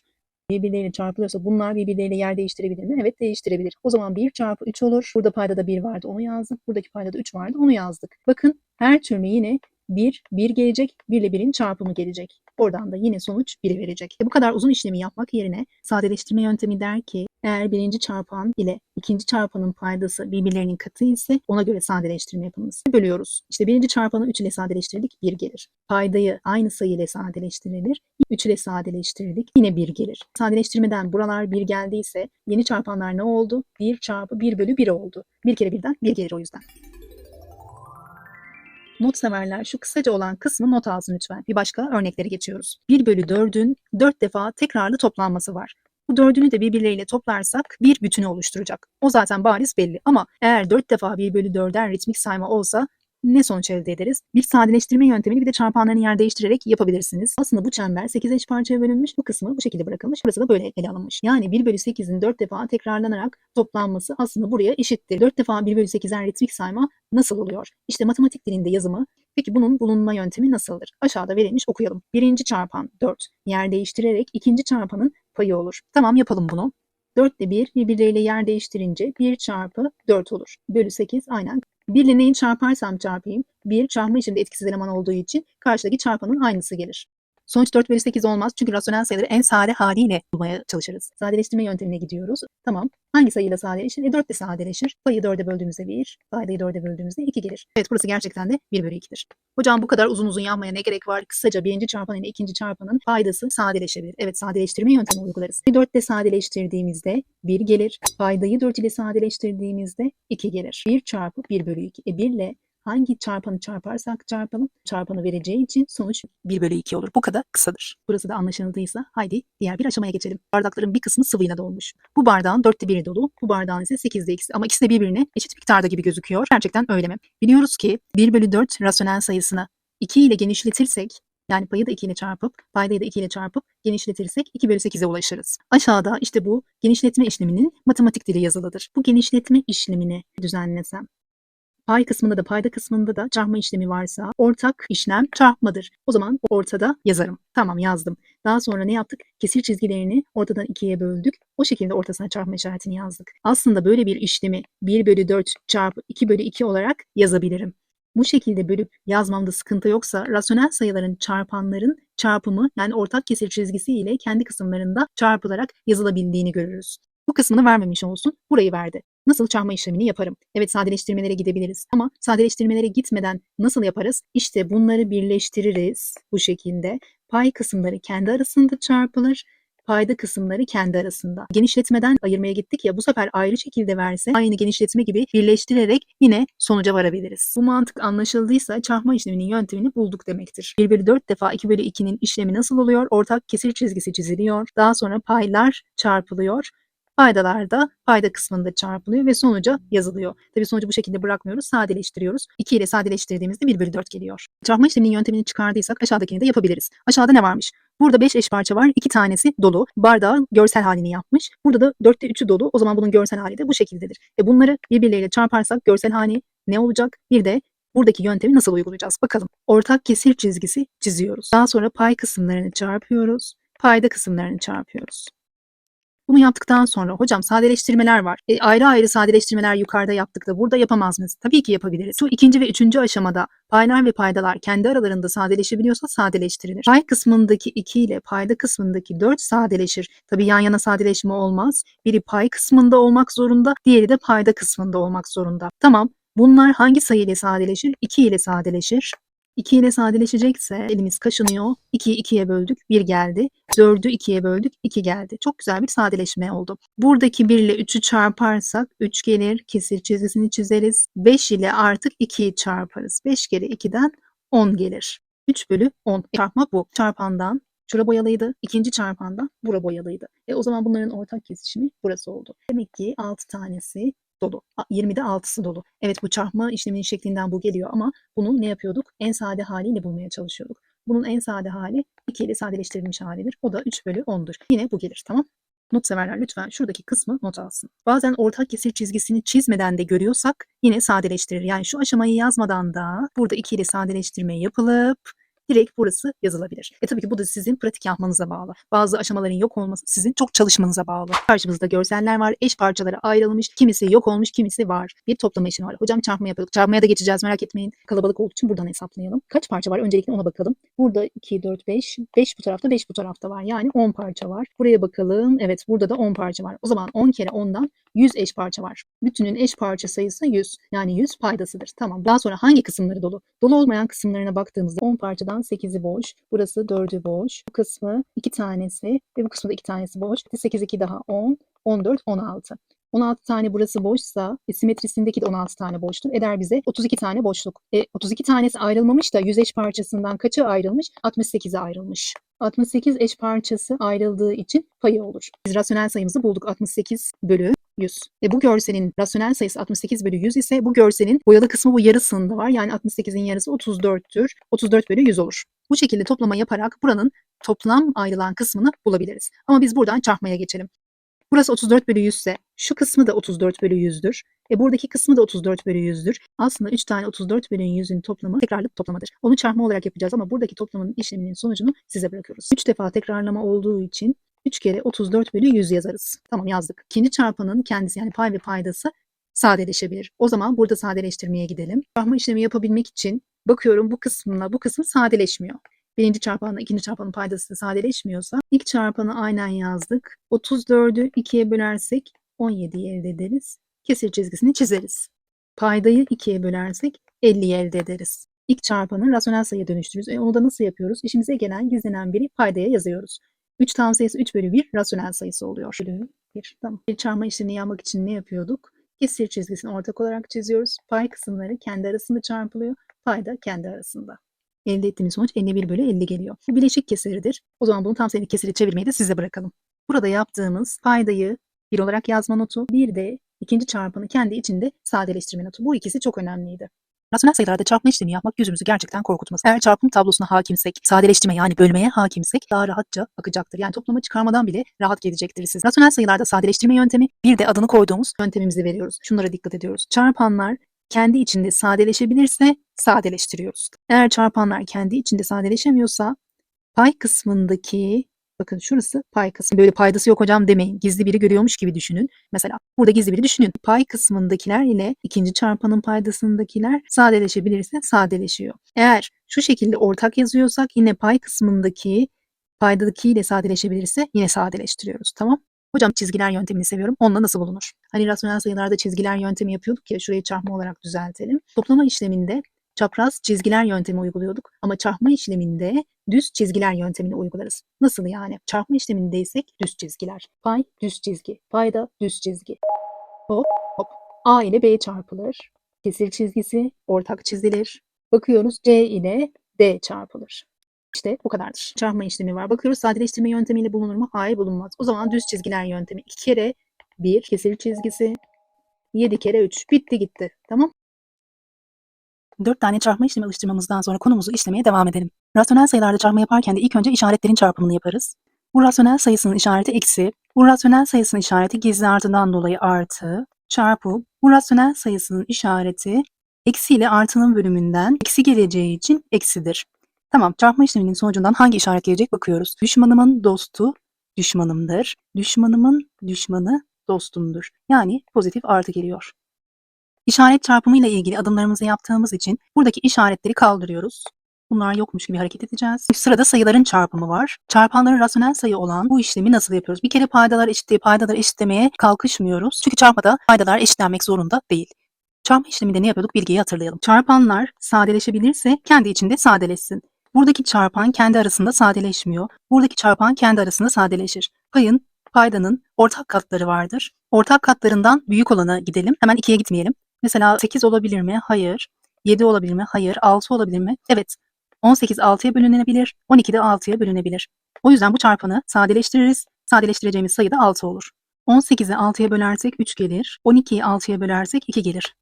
Birbirleriyle çarpılıyorsa bunlar birbirleriyle yer değiştirebilir mi? Evet, değiştirebilir. O zaman 1 çarpı 3 olur. Burada paydada 1 vardı, onu yazdık. Buradaki paydada 3 vardı, onu yazdık. Bakın her türlü yine 1 gelecek. 1 ile 1'in çarpımı gelecek. Oradan da yine sonuç 1'i verecek. Bu kadar uzun işlemi yapmak yerine sadeleştirme yöntemi der ki eğer birinci çarpan ile ikinci çarpanın paydası birbirlerinin katı ise ona göre sadeleştirme yapınız. Bölüyoruz. İşte birinci çarpanı 3 ile sadeleştirdik 1 gelir. Paydayı aynı sayı ile sadeleştirilir. 3 ile sadeleştirdik yine 1 gelir. Sadeleştirmeden buralar 1 geldiyse yeni çarpanlar ne oldu? 1 çarpı 1 bölü 1 oldu. 1 kere 1'den 1 gelir o yüzden. Not severler şu kısaca olan kısmı not alsın lütfen. Bir başka örnekleri geçiyoruz. 1 bölü 4'ün 4 defa tekrarlı toplanması var. Bu 4'ünü de birbirleriyle toplarsak bir bütünü oluşturacak. O zaten bariz belli ama eğer 4 defa 1 bölü 4'den ritmik sayma olsa ne sonuç elde ederiz? Bir sadeleştirme yöntemini bir de çarpanlarını yer değiştirerek yapabilirsiniz. Aslında bu çember 8 eş parçaya bölünmüş. Bu kısmı bu şekilde bırakılmış. Burası da böyle ele alınmış. Yani 1 bölü 8'in 4 defa tekrarlanarak toplanması aslında buraya eşittir. 4 defa 1 bölü 8'den ritmik sayma nasıl oluyor? İşte matematik dilinde yazımı. Peki bunun bulunma yöntemi nasıldır? Aşağıda verilmiş okuyalım. Birinci çarpan 4 yer değiştirerek ikinci çarpanın payı olur. Tamam yapalım bunu. 4 ile 1 birbirleriyle yer değiştirince 1 çarpı 4 olur. Bölü 8 aynen. 1 ile neyi çarparsam çarpayım. 1 çarpma işleminde etkisiz eleman olduğu için karşıdaki çarpanın aynısı gelir. Sonuç 4 bölü 8 olmaz çünkü rasyonel sayıları en sade haliyle bulmaya çalışırız. Sadeleştirme yöntemine gidiyoruz. Tamam. Hangi sayıyla sadeleşir? 4 ile sadeleşir. Payı 4'e böldüğümüzde 1, paydayı 4'e böldüğümüzde 2 gelir. Evet burası gerçekten de 1 bölü 2'dir. Hocam bu kadar uzun uzun yapmaya ne gerek var? Kısaca birinci çarpan ile ikinci çarpanın paydası sadeleşebilir. Evet sadeleştirme yöntemi uygularız. 4 ile sadeleştirdiğimizde 1 gelir. Paydayı 4 ile sadeleştirdiğimizde 2 gelir. 1 çarpı 1 bölü 2. 1 ile hangi çarpanı çarparsak çarpalım çarpanı vereceği için sonuç 1 bölü 2 olur. Bu kadar kısadır. Burası da anlaşıldıysa haydi diğer bir aşamaya geçelim. Bardakların bir kısmı sıvıyla dolmuş. Bu bardağın 4'te 1'i dolu. Bu bardağın ise 8'de 2'si. Ama ikisi de birbirine eşit miktarda gibi gözüküyor. Gerçekten öyle mi? Biliyoruz ki 1 bölü 4 rasyonel sayısını 2 ile genişletirsek yani payı da 2 ile çarpıp paydayı da 2 ile çarpıp genişletirsek 2 bölü 8'e ulaşırız. Aşağıda işte bu genişletme işleminin matematik dili yazılıdır. Bu genişletme işlemini düzenlesem pay kısmında da payda kısmında da çarpma işlemi varsa ortak işlem çarpmadır. O zaman ortada yazarım. Tamam yazdım. Daha sonra ne yaptık? Kesir çizgilerini ortadan 2'ye böldük. O şekilde ortasına çarpma işaretini yazdık. Aslında böyle bir işlemi 1 bölü 4 çarpı 2 bölü 2 olarak yazabilirim. Bu şekilde bölüp yazmamda sıkıntı yoksa rasyonel sayıların çarpanların çarpımı yani ortak kesir çizgisi ile kendi kısımlarında çarpılarak yazılabildiğini görürüz. Bu kısmını vermemiş olsun, burayı verdi. Nasıl çarpma işlemini yaparım? Evet sadeleştirmelere gidebiliriz ama sadeleştirmelere gitmeden nasıl yaparız? İşte bunları birleştiririz bu şekilde. Pay kısımları kendi arasında çarpılır. Payda kısımları kendi arasında. Genişletmeden ayırmaya gittik ya bu sefer ayrı şekilde verse aynı genişletme gibi birleştirerek yine sonuca varabiliriz. Bu mantık anlaşıldıysa çarpma işleminin yöntemini bulduk demektir. 1 bölü 4 defa 2 bölü 2'nin işlemi nasıl oluyor? Ortak kesir çizgisi çiziliyor. Daha sonra paylar çarpılıyor. Paydalar da payda kısmında çarpılıyor ve sonuca yazılıyor. Tabii sonucu bu şekilde bırakmıyoruz, sadeleştiriyoruz. 2 ile sadeleştirdiğimizde 1 bölü 4 geliyor. Çarpma işleminin yöntemini çıkardıysak aşağıdakini de yapabiliriz. Aşağıda ne varmış? Burada 5 eş parça var. 2 tanesi dolu. Bardağın görsel halini yapmış. Burada da 4'te 3'ü dolu. O zaman bunun görsel hali de bu şekildedir. Bunları birbirleriyle çarparsak görsel hali ne olacak? Bir de buradaki yöntemi nasıl uygulayacağız? Bakalım. Ortak kesir çizgisi çiziyoruz. Daha sonra pay kısımlarını çarpıyoruz. Payda kısımlarını çarpıyoruz. Bunu yaptıktan sonra hocam sadeleştirmeler var. Ayrı ayrı sadeleştirmeler yukarıda yaptık da burada yapamaz mıyız? Tabii ki yapabiliriz. Şu ikinci ve üçüncü aşamada paylar ve paydalar kendi aralarında sadeleşebiliyorsa sadeleştirilir. Pay kısmındaki 2 ile payda kısmındaki 4 sadeleşir. Tabii yan yana sadeleşme olmaz. Biri pay kısmında olmak zorunda, diğeri de payda kısmında olmak zorunda. Tamam. Bunlar hangi sayı ile sadeleşir? 2 ile sadeleşir. 2 ile sadeleşecekse elimiz kaşınıyor. 2'yi 2'ye böldük 1 geldi. 4'ü 2'ye böldük 2 geldi. Çok güzel bir sadeleşme oldu. Buradaki 1 ile 3'ü çarparsak 3 gelir. Kesir çizgisini çizeriz. 5 ile artık 2'yi çarparız. 5 kere 2'den 10 gelir. 3 bölü 10. Çarpma bu. Çarpandan şura boyalıydı. İkinci çarpandan bura boyalıydı. O zaman bunların ortak kesişimi burası oldu. Demek ki 6 tanesi dolu. 20'de 6'sı dolu. Evet bu çarpma işleminin şeklinden bu geliyor ama bunu ne yapıyorduk? En sade haliyle bulmaya çalışıyorduk. Bunun en sade hali 2 ile sadeleştirilmiş halidir. O da 3 bölü 10'dur. Yine bu gelir tamam. Not severler lütfen şuradaki kısmı not alsın. Bazen ortak kesir çizgisini çizmeden de görüyorsak yine sadeleştirir. Yani şu aşamayı yazmadan da burada 2 ile sadeleştirme yapılıp direkt burası yazılabilir. Tabii ki bu da sizin pratik yapmanıza bağlı. Bazı aşamaların yok olması sizin çok çalışmanıza bağlı. Karşımızda görseller var. Eş parçalara ayrılmış. Kimisi yok olmuş, kimisi var. Bir toplama işlemi var. Hocam çarpma yapıyorduk. Çarpmaya da geçeceğiz, merak etmeyin. Kalabalık olduğu için buradan hesaplayalım. Kaç parça var? Öncelikle ona bakalım. Burada 2, 4, 5. 5 bu tarafta, 5 bu tarafta var. Yani 10 parça var. Buraya bakalım. Evet, burada da 10 parça var. O zaman 10 kere 10'dan 100 eş parça var. Bütünün eş parça sayısı 100. Yani 100 paydasıdır. Tamam. Daha sonra hangi kısımları dolu? Dolu olmayan kısımlarına baktığımızda 10 parçadan 8'i boş. Burası 4'ü boş. Bu kısmı 2 tanesi ve bu kısmı da 2 tanesi boş. 8, 2 daha 10, 14, 16. 16 tane burası boşsa simetrisindeki de 16 tane boştur. Eder bize 32 tane boşluk. 32 tanesi ayrılmamış da 100 eş parçasından kaçı ayrılmış? 68'e ayrılmış. 68 eş parçası ayrıldığı için payı olur. Biz rasyonel sayımızı bulduk. 68 bölü 100. Bu görselin rasyonel sayısı 68 bölü 100 ise bu görselin boyalı kısmı bu yarısında var. Yani 68'in yarısı 34'tür. 34 bölü 100 olur. Bu şekilde toplama yaparak buranın toplam ayrılan kısmını bulabiliriz. Ama biz buradan çarpmaya geçelim. Burası 34 bölü 100 ise şu kısmı da 34 bölü 100'dür. Buradaki kısmı da 34 bölü 100'dür. Aslında 3 tane 34 bölü 100'ün toplamı tekrarlı toplamadır. Onu çarpma olarak yapacağız ama buradaki toplamanın işleminin sonucunu size bırakıyoruz. 3 defa tekrarlama olduğu için 3 kere 34 bölü 100 yazarız. Tamam, yazdık. İkinci çarpanın kendisi yani pay ve paydası sadeleşebilir. O zaman burada sadeleştirmeye gidelim. Çarpma işlemi yapabilmek için bakıyorum bu kısmına bu kısım sadeleşmiyor. Birinci çarpanla ikinci çarpanın paydası sadeleşmiyorsa ilk çarpanı aynen yazdık. 34'ü 2'ye bölersek 17'yi elde ederiz. Kesir çizgisini çizeriz. Paydayı 2'ye bölersek 50'yi elde ederiz. İlk çarpanı rasyonel sayıya dönüştürürüz. Onu da nasıl yapıyoruz? İşimize gelen gizlenen biri paydaya yazıyoruz. 3 tam sayısı 3 bölü 1 rasyonel sayısı oluyor. Bölü 1. Tamam. Bir çarpma işlemini yapmak için ne yapıyorduk? Kesir çizgisini ortak olarak çiziyoruz. Pay kısımları kendi arasında çarpılıyor. Payda kendi arasında. Elde ettiğimiz sonuç 51 bölü 50 geliyor. Bu bileşik kesiridir. O zaman bunu tam sayılı kesiri çevirmeyi de size bırakalım. Burada yaptığımız paydayı 1 olarak yazma notu, bir de ikinci çarpanı kendi içinde sadeleştirme notu. Bu ikisi çok önemliydi. Rasyonel sayılarda çarpma işlemi yapmak yüzümüzü gerçekten korkutmaz. Eğer çarpım tablosuna hakimsek, sadeleştirme yani bölmeye hakimsek daha rahatça akacaktır. Yani toplama çıkarmadan bile rahat gelecektir siz. Rasyonel sayılarda sadeleştirme yöntemi, bir de adını koyduğumuz yöntemimizi veriyoruz. Şunlara dikkat ediyoruz. Çarpanlar kendi içinde sadeleşebilirse sadeleştiriyoruz. Eğer çarpanlar kendi içinde sadeleşemiyorsa pay kısmındaki, bakın şurası pay kısmı. Böyle paydası yok hocam demeyin. Gizli biri görüyormuş gibi düşünün. Mesela burada gizli biri düşünün. Pay kısmındakiler ile ikinci çarpanın paydasındakiler sadeleşebilirse sadeleşiyor. Eğer şu şekilde ortak yazıyorsak yine pay kısmındaki paydadakiyle sadeleşebilirse yine sadeleştiriyoruz. Tamam. Hocam çizgiler yöntemini seviyorum. Onunla nasıl bulunur? Hani rasyonel sayılarda çizgiler yöntemi yapıyorduk ya, şurayı çarpma olarak düzeltelim. Toplama işleminde çapraz çizgiler yöntemi uyguluyorduk ama çarpma işleminde düz çizgiler yöntemini uygularız. Nasıl yani? Çarpma işlemindeysek düz çizgiler. Pay düz çizgi, payda düz çizgi. Hop hop. A ile B çarpılır. Kesir çizgisi ortak çizilir. Bakıyoruz C ile D çarpılır. İşte bu kadardır. Çarpma işlemi var. Bakıyoruz sadeleştirme yöntemiyle bulunur mu? Hayır, bulunmaz. O zaman düz çizgiler yöntemi. 2 kere 1 kesir çizgisi, 7 kere 3. Bitti gitti. Tamam. 4 tane çarpma işlemi alıştırmamızdan sonra konumuzu işlemeye devam edelim. Rasyonel sayılarda çarpma yaparken de ilk önce işaretlerin çarpımını yaparız. Bu rasyonel sayısının işareti eksi, bu rasyonel sayısının işareti gizli artıdan dolayı artı, çarpı bu rasyonel sayısının işareti eksi ile artının bölümünden eksi geleceği için eksidir. Tamam, çarpma işleminin sonucundan hangi işaret gelecek bakıyoruz. Düşmanımın dostu düşmanımdır. Düşmanımın düşmanı dostumdur. Yani pozitif artı geliyor. İşaret çarpımıyla ilgili adımlarımızı yaptığımız için buradaki işaretleri kaldırıyoruz. Bunlar yokmuş gibi hareket edeceğiz. Sırada sayıların çarpımı var. Çarpanları rasyonel sayı olan bu işlemi nasıl yapıyoruz? Bir kere paydalar eşitlemeye kalkışmıyoruz. Çünkü çarpmada paydalar eşitlenmek zorunda değil. Çarpma işleminde ne yapıyorduk? Bilgiyi hatırlayalım. Çarpanlar sadeleşebilirse kendi içinde sadeleşsin. Buradaki çarpan kendi arasında sadeleşmiyor. Buradaki çarpan kendi arasında sadeleşir. Paydanın ortak katları vardır. Ortak katlarından büyük olana gidelim. Hemen 2'ye gitmeyelim. Mesela 8 olabilir mi? Hayır. 7 olabilir mi? Hayır. 6 olabilir mi? Evet. 18 6'ya bölünebilir. 12 de 6'ya bölünebilir. O yüzden bu çarpanı sadeleştiririz. Sadeleştireceğimiz sayı da 6 olur. 18'i 6'ya bölersek 3 gelir. 12'yi 6'ya bölersek 2 gelir.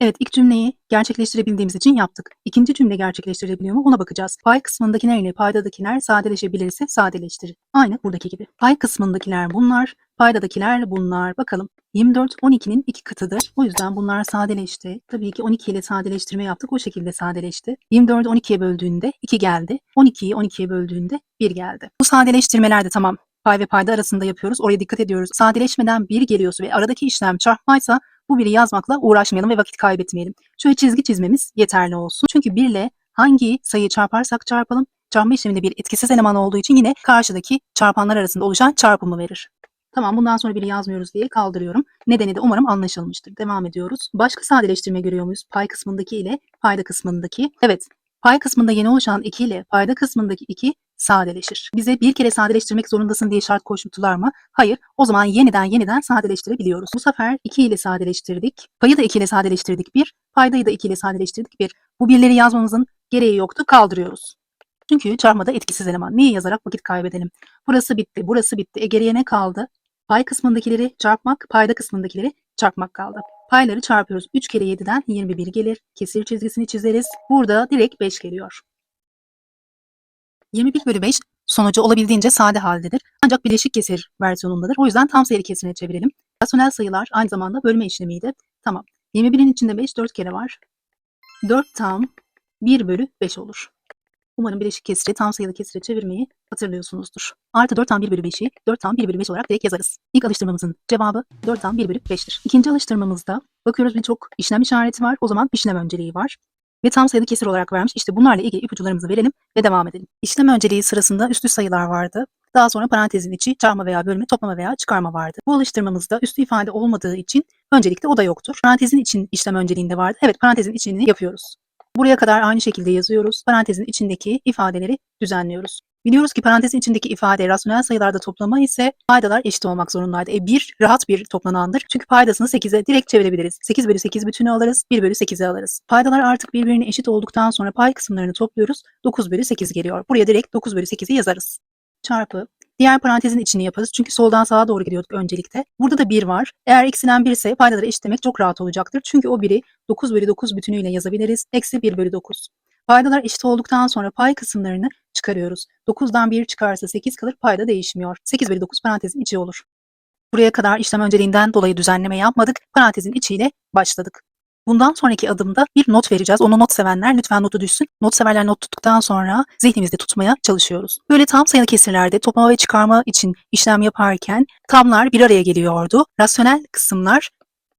Evet, ilk cümleyi gerçekleştirebildiğimiz için yaptık. İkinci cümle gerçekleştirebiliyor mu? Ona bakacağız. Pay kısmındakiler ile paydadakiler sadeleşebilirse sadeleştirir. Aynı buradaki gibi. Pay kısmındakiler bunlar, paydadakiler bunlar. Bakalım. 24 12'nin 2 katıdır. O yüzden bunlar sadeleşti. Tabii ki 12 ile sadeleştirme yaptık. O şekilde sadeleşti. 24'ü 12'ye böldüğünde 2 geldi. 12'yi 12'ye böldüğünde 1 geldi. Bu sadeleştirmelerde tamam. Pay ve payda arasında yapıyoruz. Oraya dikkat ediyoruz. Sadeleşmeden 1 geliyorsa ve aradaki işlem çarpmaysa bu 1'i yazmakla uğraşmayalım ve vakit kaybetmeyelim. Şöyle çizgi çizmemiz yeterli olsun. Çünkü 1 ile hangi sayıyı çarparsak çarpalım, çarpma işleminde bir etkisiz eleman olduğu için yine karşıdaki çarpanlar arasında oluşan çarpımı verir. Tamam, bundan sonra biri yazmıyoruz diye kaldırıyorum. Nedeni de umarım anlaşılmıştır. Devam ediyoruz. Başka sadeleştirme görüyor muyuz? Pay kısmındaki ile payda kısmındaki. Evet, pay kısmında yeni oluşan 2 ile payda kısmındaki 2 sadeleşir. Bize bir kere sadeleştirmek zorundasın diye şart koştular mı? Hayır. O zaman yeniden sadeleştirebiliyoruz. Bu sefer 2 ile sadeleştirdik. Payı da 2 ile sadeleştirdik 1. Paydayı da 2 ile sadeleştirdik 1. Bu birleri yazmamızın gereği yoktu. Kaldırıyoruz. Çünkü çarpmada etkisiz eleman. Niye yazarak vakit kaybedelim? Burası bitti, burası bitti. Geriye ne kaldı? Pay kısmındakileri çarpmak, payda kısmındakileri çarpmak kaldı. Payları çarpıyoruz. 3 kere 7'den 21 gelir. Kesir çizgisini çizeriz. Burada direkt 5 geliyor. 21 bölü 5 sonucu olabildiğince sade haldedir. Ancak bileşik kesir versiyonundadır. O yüzden tam sayılı kesirine çevirelim. Rasyonel sayılar aynı zamanda bölme işlemiydi. Tamam. 21'in içinde 5 4 kere var. 4 tam 1 bölü 5 olur. Umarım bileşik kesiri tam sayılı kesire çevirmeyi hatırlıyorsunuzdur. Artı 4 tam 1 bölü 5'i 4 tam 1 bölü 5 olarak direkt yazarız. İlk alıştırmamızın cevabı 4 tam 1 bölü 5'tir. İkinci alıştırmamızda bakıyoruz birçok işlem işareti var. O zaman işlem önceliği var. Ve tam sayılı kesir olarak vermiş. İşte bunlarla ilgili ipuçlarımızı verelim ve devam edelim. İşlem önceliği sırasında üslü sayılar vardı. Daha sonra parantezin içi çarpma veya bölme, toplama veya çıkarma vardı. Bu alıştırmamızda üslü ifade olmadığı için öncelikle o da yoktur. Parantezin için işlem önceliğinde vardı. Evet, parantezin içini yapıyoruz. Buraya kadar aynı şekilde yazıyoruz. Parantezin içindeki ifadeleri düzenliyoruz. Biliyoruz ki parantezin içindeki ifade rasyonel sayılarda toplama ise paydalar eşit olmak zorundaydı. 1 rahat bir toplanandır. Çünkü paydasını 8'e direkt çevirebiliriz. 8 bölü 8 bütünü alırız. 1 bölü 8'i alırız. Paydalar artık birbirine eşit olduktan sonra pay kısımlarını topluyoruz. 9 bölü 8 geliyor. Buraya direkt 9 bölü 8'i yazarız. Çarpı. Diğer parantezin içini yaparız. Çünkü soldan sağa doğru gidiyorduk öncelikle. Burada da 1 var. Eğer eksilen 1 ise paydaları eşitlemek çok rahat olacaktır. Çünkü o 1'i 9 bölü 9 bütünüyle yazabiliriz. Eksi 1 bölü 9. Paydalar eşit olduktan sonra pay kısımlarını çıkarıyoruz. 9'dan 1 çıkarsa 8 kalır. Payda değişmiyor. 8 bölü 9 parantezin içi olur. Buraya kadar işlem önceliğinden dolayı düzenleme yapmadık. Parantezin içiyle başladık. Bundan sonraki adımda bir not vereceğiz. Onu not sevenler lütfen notu düşsün. Not severler not tuttuktan sonra zihnimizde tutmaya çalışıyoruz. Böyle tam sayılı kesirlerde toplama ve çıkarma için işlem yaparken tamlar bir araya geliyordu. Rasyonel kısımlar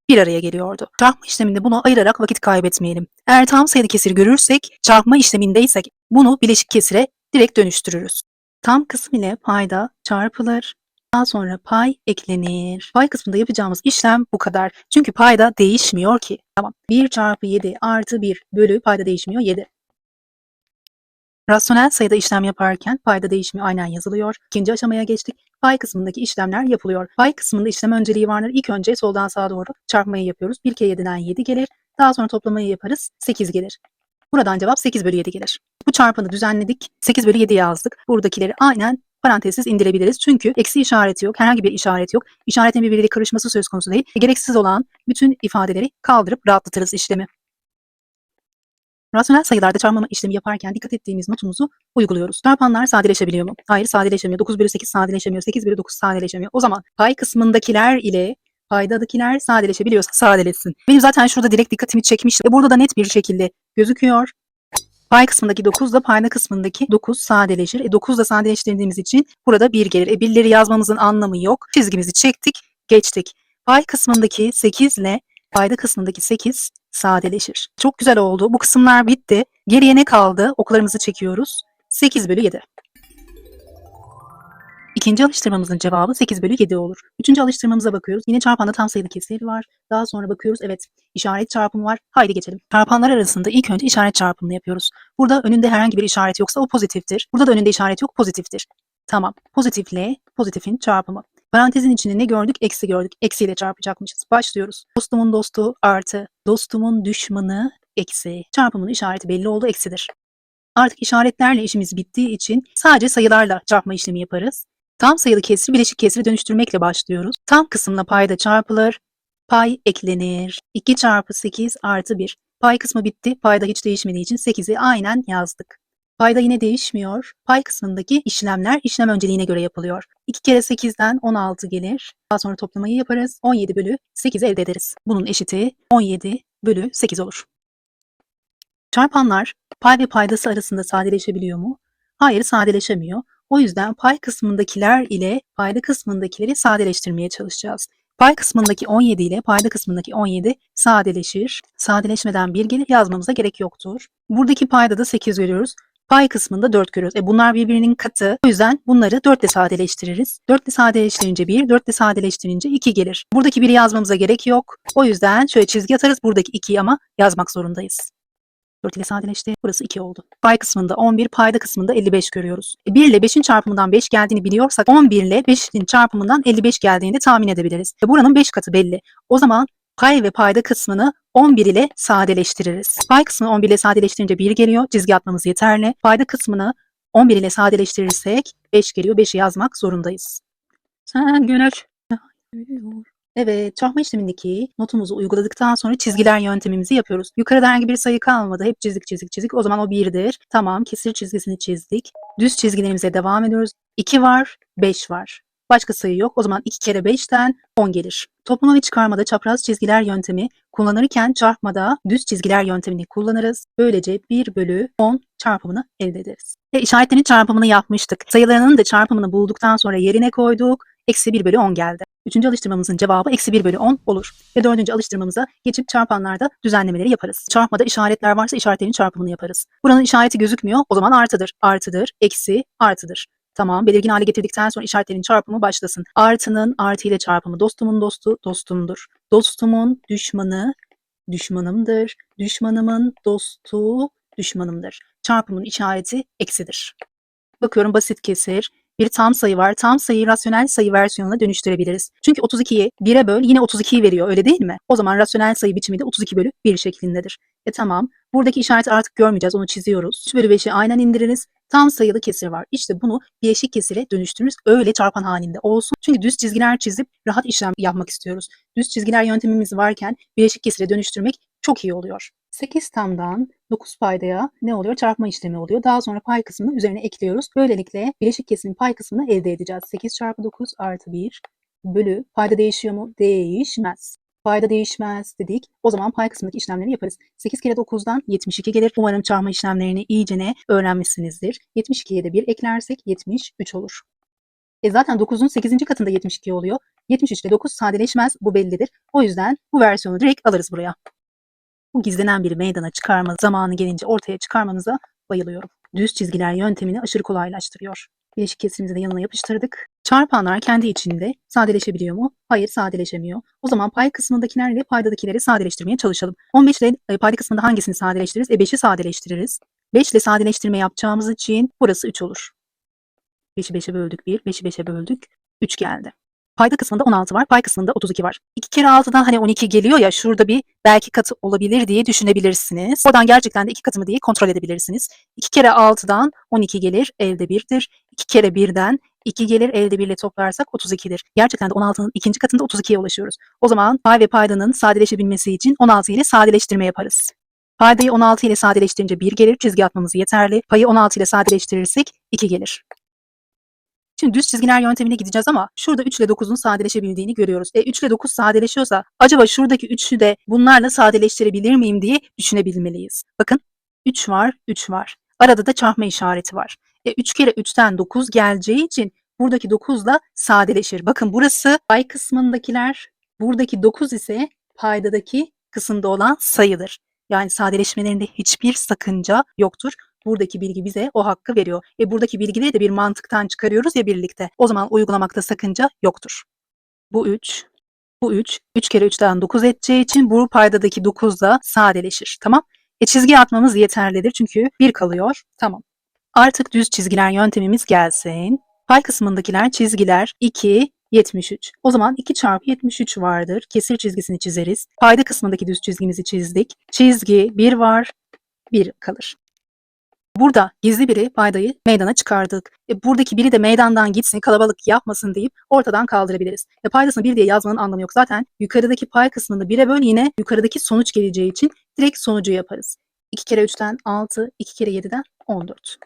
bir araya geliyordu. Çarpma işleminde bunu ayırarak vakit kaybetmeyelim. Eğer tam sayılı kesir görürsek, çarpma işlemindeysek bunu bileşik kesire direkt dönüştürürüz. Tam kısım ile payda çarpılır. Daha sonra pay eklenir. Pay kısmında yapacağımız işlem bu kadar. Çünkü payda değişmiyor ki. Tamam. 1 çarpı 7 artı 1 bölü payda değişmiyor 7. Rasyonel sayıda işlem yaparken payda değişimi aynen yazılıyor. İkinci aşamaya geçtik. Pay kısmındaki işlemler yapılıyor. Pay kısmında işlem önceliği vardır. İlk önce soldan sağa doğru çarpmayı yapıyoruz. 1 kere 7'den 7 gelir. Daha sonra toplamayı yaparız. 8 gelir. Buradan cevap 8 bölü 7 gelir. Bu çarpanı düzenledik. 8 bölü 7 yazdık. Buradakileri aynen parantezsiz indirebiliriz. Çünkü eksi işareti yok. Herhangi bir işaret yok. İşaretin birbiriyle karışması söz konusu değil. Gereksiz olan bütün ifadeleri kaldırıp rahatlatırız işlemi. Rasyonel sayılarda çarpma işlemi yaparken dikkat ettiğimiz notumuzu uyguluyoruz. Çarpanlar sadeleşebiliyor mu? Hayır, sadeleşemiyor. 9 bölü 8 sadeleşemiyor. 8 bölü 9 sadeleşemiyor. O zaman pay kısmındakiler ile paydadakiler sadeleşebiliyorsa sadeleşsin. Benim zaten şurada direkt dikkatimi çekmişti ve burada da net bir şekilde gözüküyor. Pay kısmındaki 9 da payda kısmındaki 9 sadeleşir. 9 da sadeleştirdiğimiz için burada 1 gelir. Birleri yazmamızın anlamı yok. Çizgimizi çektik, geçtik. Pay kısmındaki 8 ile payda kısmındaki 8 sadeleşir. Çok güzel oldu. Bu kısımlar bitti. Geriye ne kaldı? Oklarımızı çekiyoruz. 8 bölü 7. İkinci alıştırmamızın cevabı 8 bölü 7 olur. Üçüncü alıştırmamıza bakıyoruz. Yine çarpanda tam sayılı kesir var. Daha sonra bakıyoruz. Evet, işaret çarpımı var. Haydi geçelim. Çarpanlar arasında ilk önce işaret çarpımını yapıyoruz. Burada önünde herhangi bir işaret yoksa o pozitiftir. Burada da önünde işaret yok, pozitiftir. Tamam. Pozitifle pozitifin çarpımı. Parantezin içinde ne gördük? Eksi gördük. Eksiyle çarpacakmışız. Başlıyoruz. Dostumun dostu artı. Dostumun düşmanı eksi. Çarpımın işareti belli oldu, eksidir. Artık işaretlerle işimiz bittiği için sadece sayılarla çarpma işlemi yaparız. Tam sayılı kesri bileşik kesre dönüştürmekle başlıyoruz. Tam kısımla payda çarpılır. Pay eklenir. 2 çarpı 8 artı 1. Pay kısmı bitti. Payda hiç değişmediği için 8'i aynen yazdık. Payda yine değişmiyor. Pay kısmındaki işlemler işlem önceliğine göre yapılıyor. 2 kere 8'den 16 gelir. Daha sonra toplamayı yaparız. 17 bölü 8 elde ederiz. Bunun eşiti 17 bölü 8 olur. Çarpanlar pay ve paydası arasında sadeleşebiliyor mu? Hayır, sadeleşemiyor. O yüzden pay kısmındakiler ile payda kısmındakileri sadeleştirmeye çalışacağız. Pay kısmındaki 17 ile payda kısmındaki 17 sadeleşir. Sadeleşmeden 1 gelir, yazmamıza gerek yoktur. Buradaki payda da 8 görüyoruz. Pay kısmında 4 görüyoruz. Bunlar birbirinin katı. O yüzden bunları 4 ile sadeleştiririz. 4 ile sadeleştirince 1, 4 ile sadeleştirince 2 gelir. Buradaki 1'i yazmamıza gerek yok. O yüzden şöyle çizgi atarız. Buradaki 2'yi ama yazmak zorundayız. 4 ile sadeleşti. Burası 2 oldu. Pay kısmında 11, payda kısmında 55 görüyoruz. 1 ile 5'in çarpımından 5 geldiğini biliyorsak 11 ile 5'in çarpımından 55 geldiğini tahmin edebiliriz. Buranın 5 katı belli. O zaman pay ve payda kısmını 11 ile sadeleştiririz. Pay kısmını 11 ile sadeleştirince 1 geliyor. Çizgi atmamız yeterli. Payda kısmını 11 ile sadeleştirirsek 5 geliyor. 5'i yazmak zorundayız. Sen güneş. Evet, çarpma işlemindeki notumuzu uyguladıktan sonra çizgiler yöntemimizi yapıyoruz. Yukarıda herhangi bir sayı kalmadı. Hep çizik çizik çizik. O zaman o 1'dir. Tamam, kesir çizgisini çizdik. Düz çizgilerimize devam ediyoruz. 2 var, 5 var. Başka sayı yok. O zaman 2 kere 5'ten 10 gelir. Toplama ve çıkarmada çapraz çizgiler yöntemi kullanırken çarpmada düz çizgiler yöntemini kullanırız. Böylece 1 bölü 10 çarpımını elde ederiz. İşaretlerin çarpımını yapmıştık. Sayılarının da çarpımını bulduktan sonra yerine koyduk. Eksi 1 bölü 10 geldi. Üçüncü alıştırmamızın cevabı eksi 1 bölü 10 olur. Ve dördüncü alıştırmamıza geçip çarpanlarda düzenlemeleri yaparız. Çarpmada işaretler varsa işaretlerin çarpımını yaparız. Buranın işareti gözükmüyor. O zaman artıdır. Artıdır. Eksi artıdır. Tamam. Belirgin hale getirdikten sonra işaretlerin çarpımı başlasın. Artının artı ile çarpımı. Dostumun dostu dostumdur. Dostumun düşmanı düşmanımdır. Düşmanımın dostu düşmanımdır. Çarpımın işareti eksidir. Bakıyorum, basit kesir. Bir tam sayı var. Tam sayıyı rasyonel sayı versiyonuna dönüştürebiliriz. Çünkü 32'yi 1'e böl yine 32'yi veriyor, öyle değil mi? O zaman rasyonel sayı biçimi de 32 bölü 1 şeklindedir. Tamam. Buradaki işareti artık görmeyeceğiz. Onu çiziyoruz. 3 bölü 5'i aynen indiririz. Tam sayılı kesir var. İşte bunu bileşik kesire dönüştürürüz. Öyle çarpan halinde olsun. Çünkü düz çizgiler çizip rahat işlem yapmak istiyoruz. Düz çizgiler yöntemimiz varken bileşik kesire dönüştürmek çok iyi oluyor. 8 tamdan 9 paydaya ne oluyor? Çarpma işlemi oluyor. Daha sonra pay kısmını üzerine ekliyoruz. Böylelikle bileşik kesimin pay kısmını elde edeceğiz. 8 çarpı 9 artı 1 bölü. Payda değişiyor mu? Değişmez. Payda değişmez dedik. O zaman pay kısmındaki işlemleri yaparız. 8 kere 9'dan 72 gelir. Umarım çarpma işlemlerini iyicene öğrenmişsinizdir. 72'ye de 1 eklersek 73 olur. Zaten 9'un 8. katında 72 oluyor. 73 ile 9 sadeleşmez. Bu bellidir. O yüzden bu versiyonu direkt alırız buraya. Bu gizlenen bir meydana çıkarma zamanı gelince ortaya çıkarmamıza bayılıyorum. Düz çizgiler yöntemini aşırı kolaylaştırıyor. Bileşik kesirimizi de yanına yapıştırdık. Çarpanlar kendi içinde sadeleşebiliyor mu? Hayır, sadeleşemiyor. O zaman pay kısmındakilerle paydadakileri sadeleştirmeye çalışalım. 15 ile payda kısmında hangisini sadeleştiririz? 5'i sadeleştiririz. 5 ile sadeleştirme yapacağımız için burası 3 olur. 5'i 5'e böldük 1, 5'i 5'e böldük 3 geldi. Payda kısmında 16 var, pay kısmında 32 var. 2 kere 6'dan hani 12 geliyor ya, şurada bir belki katı olabilir diye düşünebilirsiniz. Oradan gerçekten de 2 katı mı diye kontrol edebilirsiniz. 2 kere 6'dan 12 gelir, elde 1'dir. 2 kere 1'den 2 gelir, elde 1 ile toplarsak 32'dir. Gerçekten de 16'nın ikinci katında 32'ye ulaşıyoruz. O zaman pay ve paydanın sadeleşebilmesi için 16 ile sadeleştirme yaparız. Paydayı 16 ile sadeleştirince 1 gelir, çizgi atmamız yeterli. Payı 16 ile sadeleştirirsek 2 gelir. Şimdi düz çizgiler yöntemine gideceğiz ama şurada 3 ile 9'un sadeleşebildiğini görüyoruz. 3 ile 9 sadeleşiyorsa acaba şuradaki 3'ü de bunlarla sadeleştirebilir miyim diye düşünebilmeliyiz. Bakın 3 var, 3 var. Arada da çarpma işareti var. 3 kere 3'ten 9 geleceği için buradaki 9 ile sadeleşir. Bakın burası pay kısmındakiler, buradaki 9 ise paydadaki kısımda olan sayıdır. Yani sadeleşmelerinde hiçbir sakınca yoktur. Buradaki bilgi bize o hakkı veriyor. Buradaki bilgileri de bir mantıktan çıkarıyoruz ya birlikte. O zaman uygulamakta sakınca yoktur. Bu 3, bu 3. 3 kere 3'ten 9 edeceği için bu paydadaki 9 da sadeleşir. Tamam. Çizgi atmamız yeterlidir çünkü 1 kalıyor. Tamam. Artık düz çizgiler yöntemimiz gelsin. Pay kısmındakiler çizgiler 2, 73. O zaman 2 çarpı 73 vardır. Kesir çizgisini çizeriz. Payda kısmındaki düz çizgimizi çizdik. Çizgi 1 var, 1 kalır. Burada gizli biri paydayı meydana çıkardık. Buradaki biri de meydandan gitsin, kalabalık yapmasın deyip ortadan kaldırabiliriz. Paydasını 1 diye yazmanın anlamı yok. Zaten yukarıdaki pay kısmında 1'e böl, yine yukarıdaki sonuç geleceği için direkt sonucu yaparız. 2 kere 3'ten 6, 2 kere 7'den 14.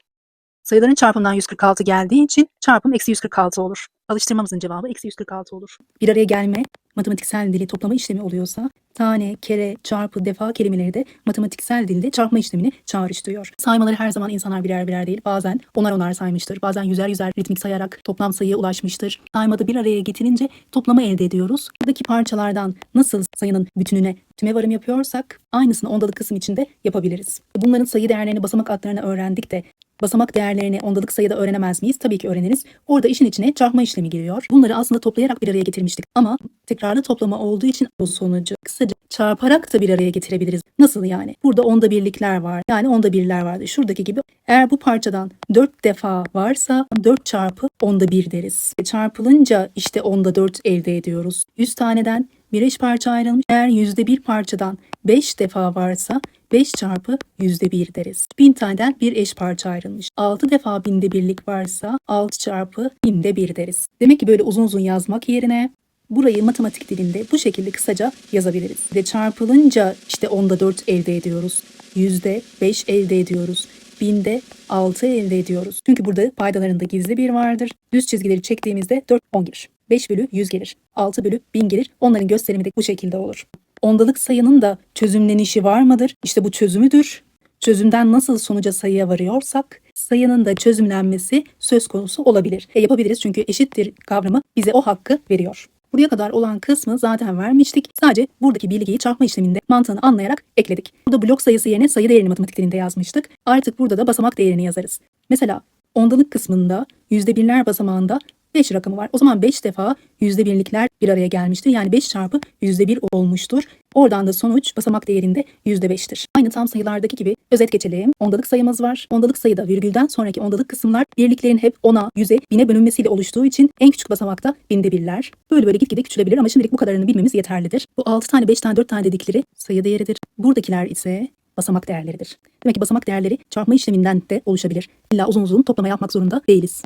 Sayıların çarpımından 146 geldiği için çarpım eksi 146 olur. Alıştırmamızın cevabı eksi 146 olur. Bir araya gelme matematiksel dili toplama işlemi oluyorsa tane, kere, çarpı, defa kelimeleri de matematiksel dilde çarpma işlemini çağrıştırıyor. Saymaları her zaman insanlar birer birer değil, bazen onar onar saymıştır. Bazen yüzer yüzer ritmik sayarak toplam sayıya ulaşmıştır. Saymada bir araya getirince toplama elde ediyoruz. Buradaki parçalardan nasıl sayının bütününe tüme varım yapıyorsak aynısını ondalık kısım için de yapabiliriz. Bunların sayı değerlerini, basamak adlarını öğrendik de basamak değerlerini ondalık sayıda öğrenemez miyiz? Tabii ki öğreniriz. Orada işin içine çarpma işlemi giriyor. Bunları aslında toplayarak bir araya getirmiştik. Ama tekrarlı toplama olduğu için bu sonucu kısaca çarparak da bir araya getirebiliriz. Nasıl yani? Burada onda birlikler var. Yani onda birler vardı. Şuradaki gibi eğer bu parçadan 4 defa varsa 4 çarpı onda 1 deriz. Çarpılınca işte onda 4 elde ediyoruz. 100 taneden bir eş parça ayrılmış. Eğer %1 parçadan 5 defa varsa 5 çarpı %1 deriz. 1000 taneden bir eş parça ayrılmış. 6 defa binde birlik varsa 6 çarpı binde 1 deriz. Demek ki böyle uzun uzun yazmak yerine burayı matematik dilinde bu şekilde kısaca yazabiliriz. Ve çarpılınca işte onda 4 elde ediyoruz. %5 elde ediyoruz. Binde 6 elde ediyoruz. Çünkü burada paydalarında gizli bir vardır. Düz çizgileri çektiğimizde 4 10 gelir. 5 bölü 100 gelir. 6 bölü 1000 gelir. Onların gösterimi de bu şekilde olur. Ondalık sayının da çözümlenişi var mıdır? İşte bu çözümüdür. Çözümden nasıl sonuca sayıya varıyorsak sayının da çözümlenmesi söz konusu olabilir. Yapabiliriz çünkü eşittir kavramı bize o hakkı veriyor. Buraya kadar olan kısmı zaten vermiştik. Sadece buradaki bilgiyi çarpma işleminde mantığını anlayarak ekledik. Burada blok sayısı yerine sayı değerini matematik dilinde yazmıştık. Artık burada da basamak değerini yazarız. Mesela ondalık kısmında %1'ler basamağında 5 rakamı var. O zaman 5 defa %1'likler bir araya gelmiştir. Yani 5 çarpı %1 olmuştur. Oradan da sonuç basamak değerinde %5'tir. Aynı tam sayılardaki gibi özet geçelim. Ondalık sayımız var. Ondalık sayıda virgülden sonraki ondalık kısımlar birliklerin hep 10'a, 100'e, 1000'e bölünmesiyle oluştuğu için en küçük basamakta binde birler. Böyle böyle gitgide küçülebilir ama şimdilik bu kadarını bilmemiz yeterlidir. Bu 6 tane, 5 tane, 4 tane dedikleri sayı değeridir. Buradakiler ise basamak değerleridir. Demek ki basamak değerleri çarpma işleminden de oluşabilir. İlla uzun uzun toplama yapmak zorunda değiliz.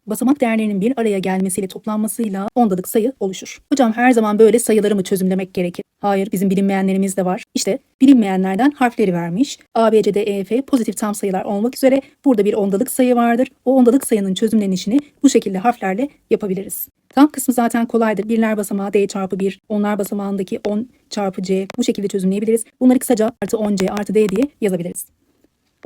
Basamak değerlerinin bir araya gelmesiyle toplanmasıyla ondalık sayı oluşur. Hocam her zaman böyle sayıları mı çözümlemek gerekir? Hayır, bizim bilinmeyenlerimiz de var. İşte bilinmeyenlerden harfleri vermiş. A, B, C, D, E, F pozitif tam sayılar olmak üzere burada bir ondalık sayı vardır. O ondalık sayının çözümlenişini bu şekilde harflerle yapabiliriz. Tam kısmı zaten kolaydır. Birler basamağı D çarpı 1, onlar basamağındaki 10 çarpı C bu şekilde çözümleyebiliriz. Bunları kısaca artı 10C artı D diye yazabiliriz.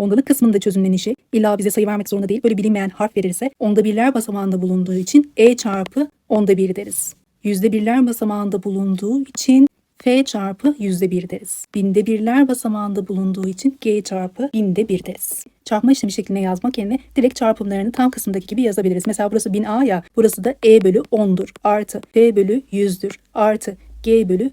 Ondalık kısmında çözümlenişi illa bize sayı vermek zorunda değil. Böyle bilinmeyen harf verirse onda birler basamağında bulunduğu için E çarpı onda 1 deriz. Yüzde birler basamağında bulunduğu için F çarpı %1 deriz. Binde birler basamağında bulunduğu için G çarpı binde 1 deriz. Çarpma işlemi şeklinde yazmak yerine direkt çarpımlarını tam kısımdaki gibi yazabiliriz. Mesela burası 1000A ya, burası da E bölü 10'dur. Artı F bölü 100'dür. Artı G bölü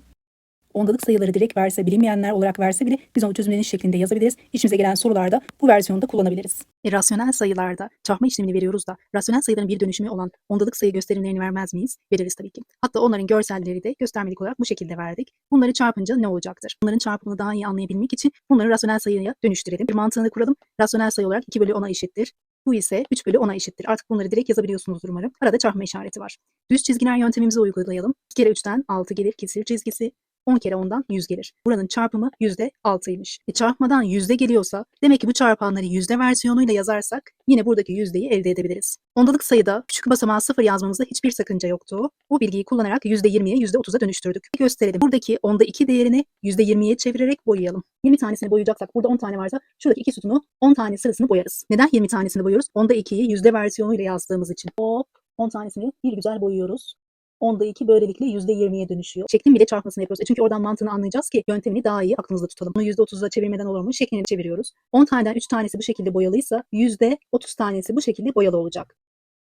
ondalık sayıları direkt verse, bilinmeyenler olarak verse bile biz onu çözümleniş şeklinde yazabiliriz. İşimize gelen sorularda bu versiyonu da kullanabiliriz. Rasyonel sayılarda çarpma işlemini veriyoruz da rasyonel sayıların bir dönüşümü olan ondalık sayı gösterimlerini vermez miyiz? Veririz tabii ki. Hatta onların görselleri de göstermelik olarak bu şekilde verdik. Bunları çarpınca ne olacaktır? Bunların çarpımını daha iyi anlayabilmek için bunları rasyonel sayıya dönüştürelim. Bir mantığını kuralım. Rasyonel sayı olarak 2 bölü 10'a eşittir. Bu ise 3 bölü 10'a eşittir. Artık bunları direkt yazabiliyorsunuzdur umarım. Arada çarpma işareti var. Düz çizgiler yöntemimizi uygulayalım. 2 kere 3'ten 6 gelir kesir çizgisi. 10 kere 10'dan 100 gelir. Buranın çarpımı %6'ymış. Çarpmadan yüzde geliyorsa demek ki bu çarpanları yüzde versiyonuyla yazarsak yine buradaki yüzdeyi elde edebiliriz. Ondalık sayıda küçük basamağı 0 yazmamızda hiçbir sakınca yoktu. Bu bilgiyi kullanarak %20'ye %30'a dönüştürdük. Gösterelim. Buradaki onda 2 değerini %20'ye çevirerek boyayalım. 20 tanesini boyayacaksak burada 10 tane varsa şuradaki 2 sütunu 10 tane sırasını boyarız. Neden 20 tanesini boyuyoruz? Onda 2'yi yüzde versiyonuyla yazdığımız için. Hop 10 tanesini bir güzel boyuyoruz. Onda 2 böylelikle %20'ye dönüşüyor. Şeklin bile çarpmasını yapıyoruz. Çünkü oradan mantığını anlayacağız ki yöntemini daha iyi aklımızda tutalım. Bunu %30'a çevirmeden olur mu? Şeklini çeviriyoruz. 10 taneden 3 tanesi bu şekilde boyalıysa %30 tanesi bu şekilde boyalı olacak.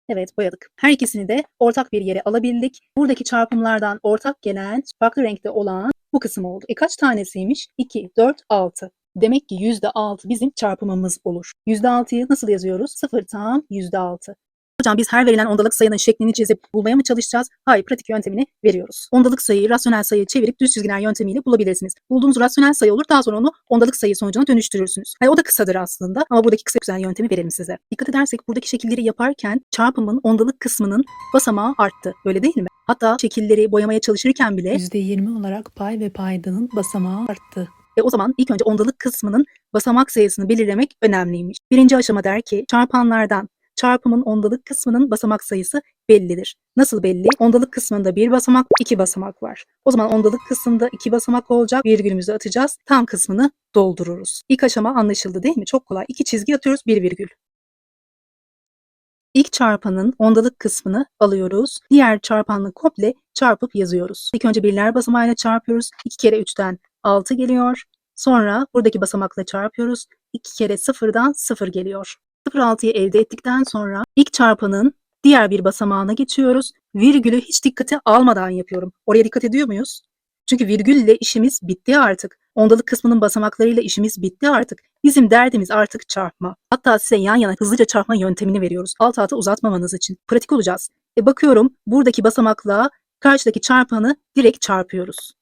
Evet, boyadık. Her ikisini de ortak bir yere alabildik. Buradaki çarpımlardan ortak gelen, farklı renkte olan bu kısım oldu. Kaç tanesiymiş? 2, 4, 6. Demek ki %6 bizim çarpımımız olur. %6'yı nasıl yazıyoruz? 0 tam %6. Hocam biz her verilen ondalık sayının şeklini çizip bulmaya mı çalışacağız? Hayır, pratik yöntemini veriyoruz. Ondalık sayıyı rasyonel sayıya çevirip düz çizgiler yöntemiyle bulabilirsiniz. Bulduğunuz rasyonel sayı olur, daha sonra onu ondalık sayı sonucuna dönüştürürsünüz. O da kısadır aslında ama buradaki kısa güzel yöntemi verelim size. Dikkat edersek buradaki şekilleri yaparken çarpımın ondalık kısmının basamağı arttı. Öyle değil mi? Hatta şekilleri boyamaya çalışırken bile %20 olarak pay ve paydanın basamağı arttı. O zaman ilk önce ondalık kısmının basamak sayısını belirlemek önemliymiş. Birinci aşama der ki çarpanlardan çarpımın ondalık kısmının basamak sayısı bellidir. Nasıl belli? Ondalık kısmında bir basamak, iki basamak var. O zaman ondalık kısmında iki basamak olacak. Virgülümüzü atacağız. Tam kısmını doldururuz. İlk aşama anlaşıldı değil mi? Çok kolay. İki çizgi atıyoruz, bir virgül. İlk çarpanın ondalık kısmını alıyoruz. Diğer çarpanla komple çarpıp yazıyoruz. İlk önce birler basamağıyla çarpıyoruz. 2 kere 3'ten 6 geliyor. Sonra buradaki basamakla çarpıyoruz. 2 kere 0'dan 0 geliyor. 0,6'yı elde ettikten sonra ilk çarpanın diğer bir basamağına geçiyoruz. Virgülü hiç dikkate almadan yapıyorum. Oraya dikkat ediyor muyuz? Çünkü virgülle işimiz bitti artık. Ondalık kısmının basamaklarıyla işimiz bitti artık. Bizim derdimiz artık çarpma. Hatta size yan yana hızlıca çarpma yöntemini veriyoruz. Alt alta uzatmamanız için. Pratik olacağız. Bakıyorum buradaki basamakla karşıdaki çarpanı direkt çarpıyoruz.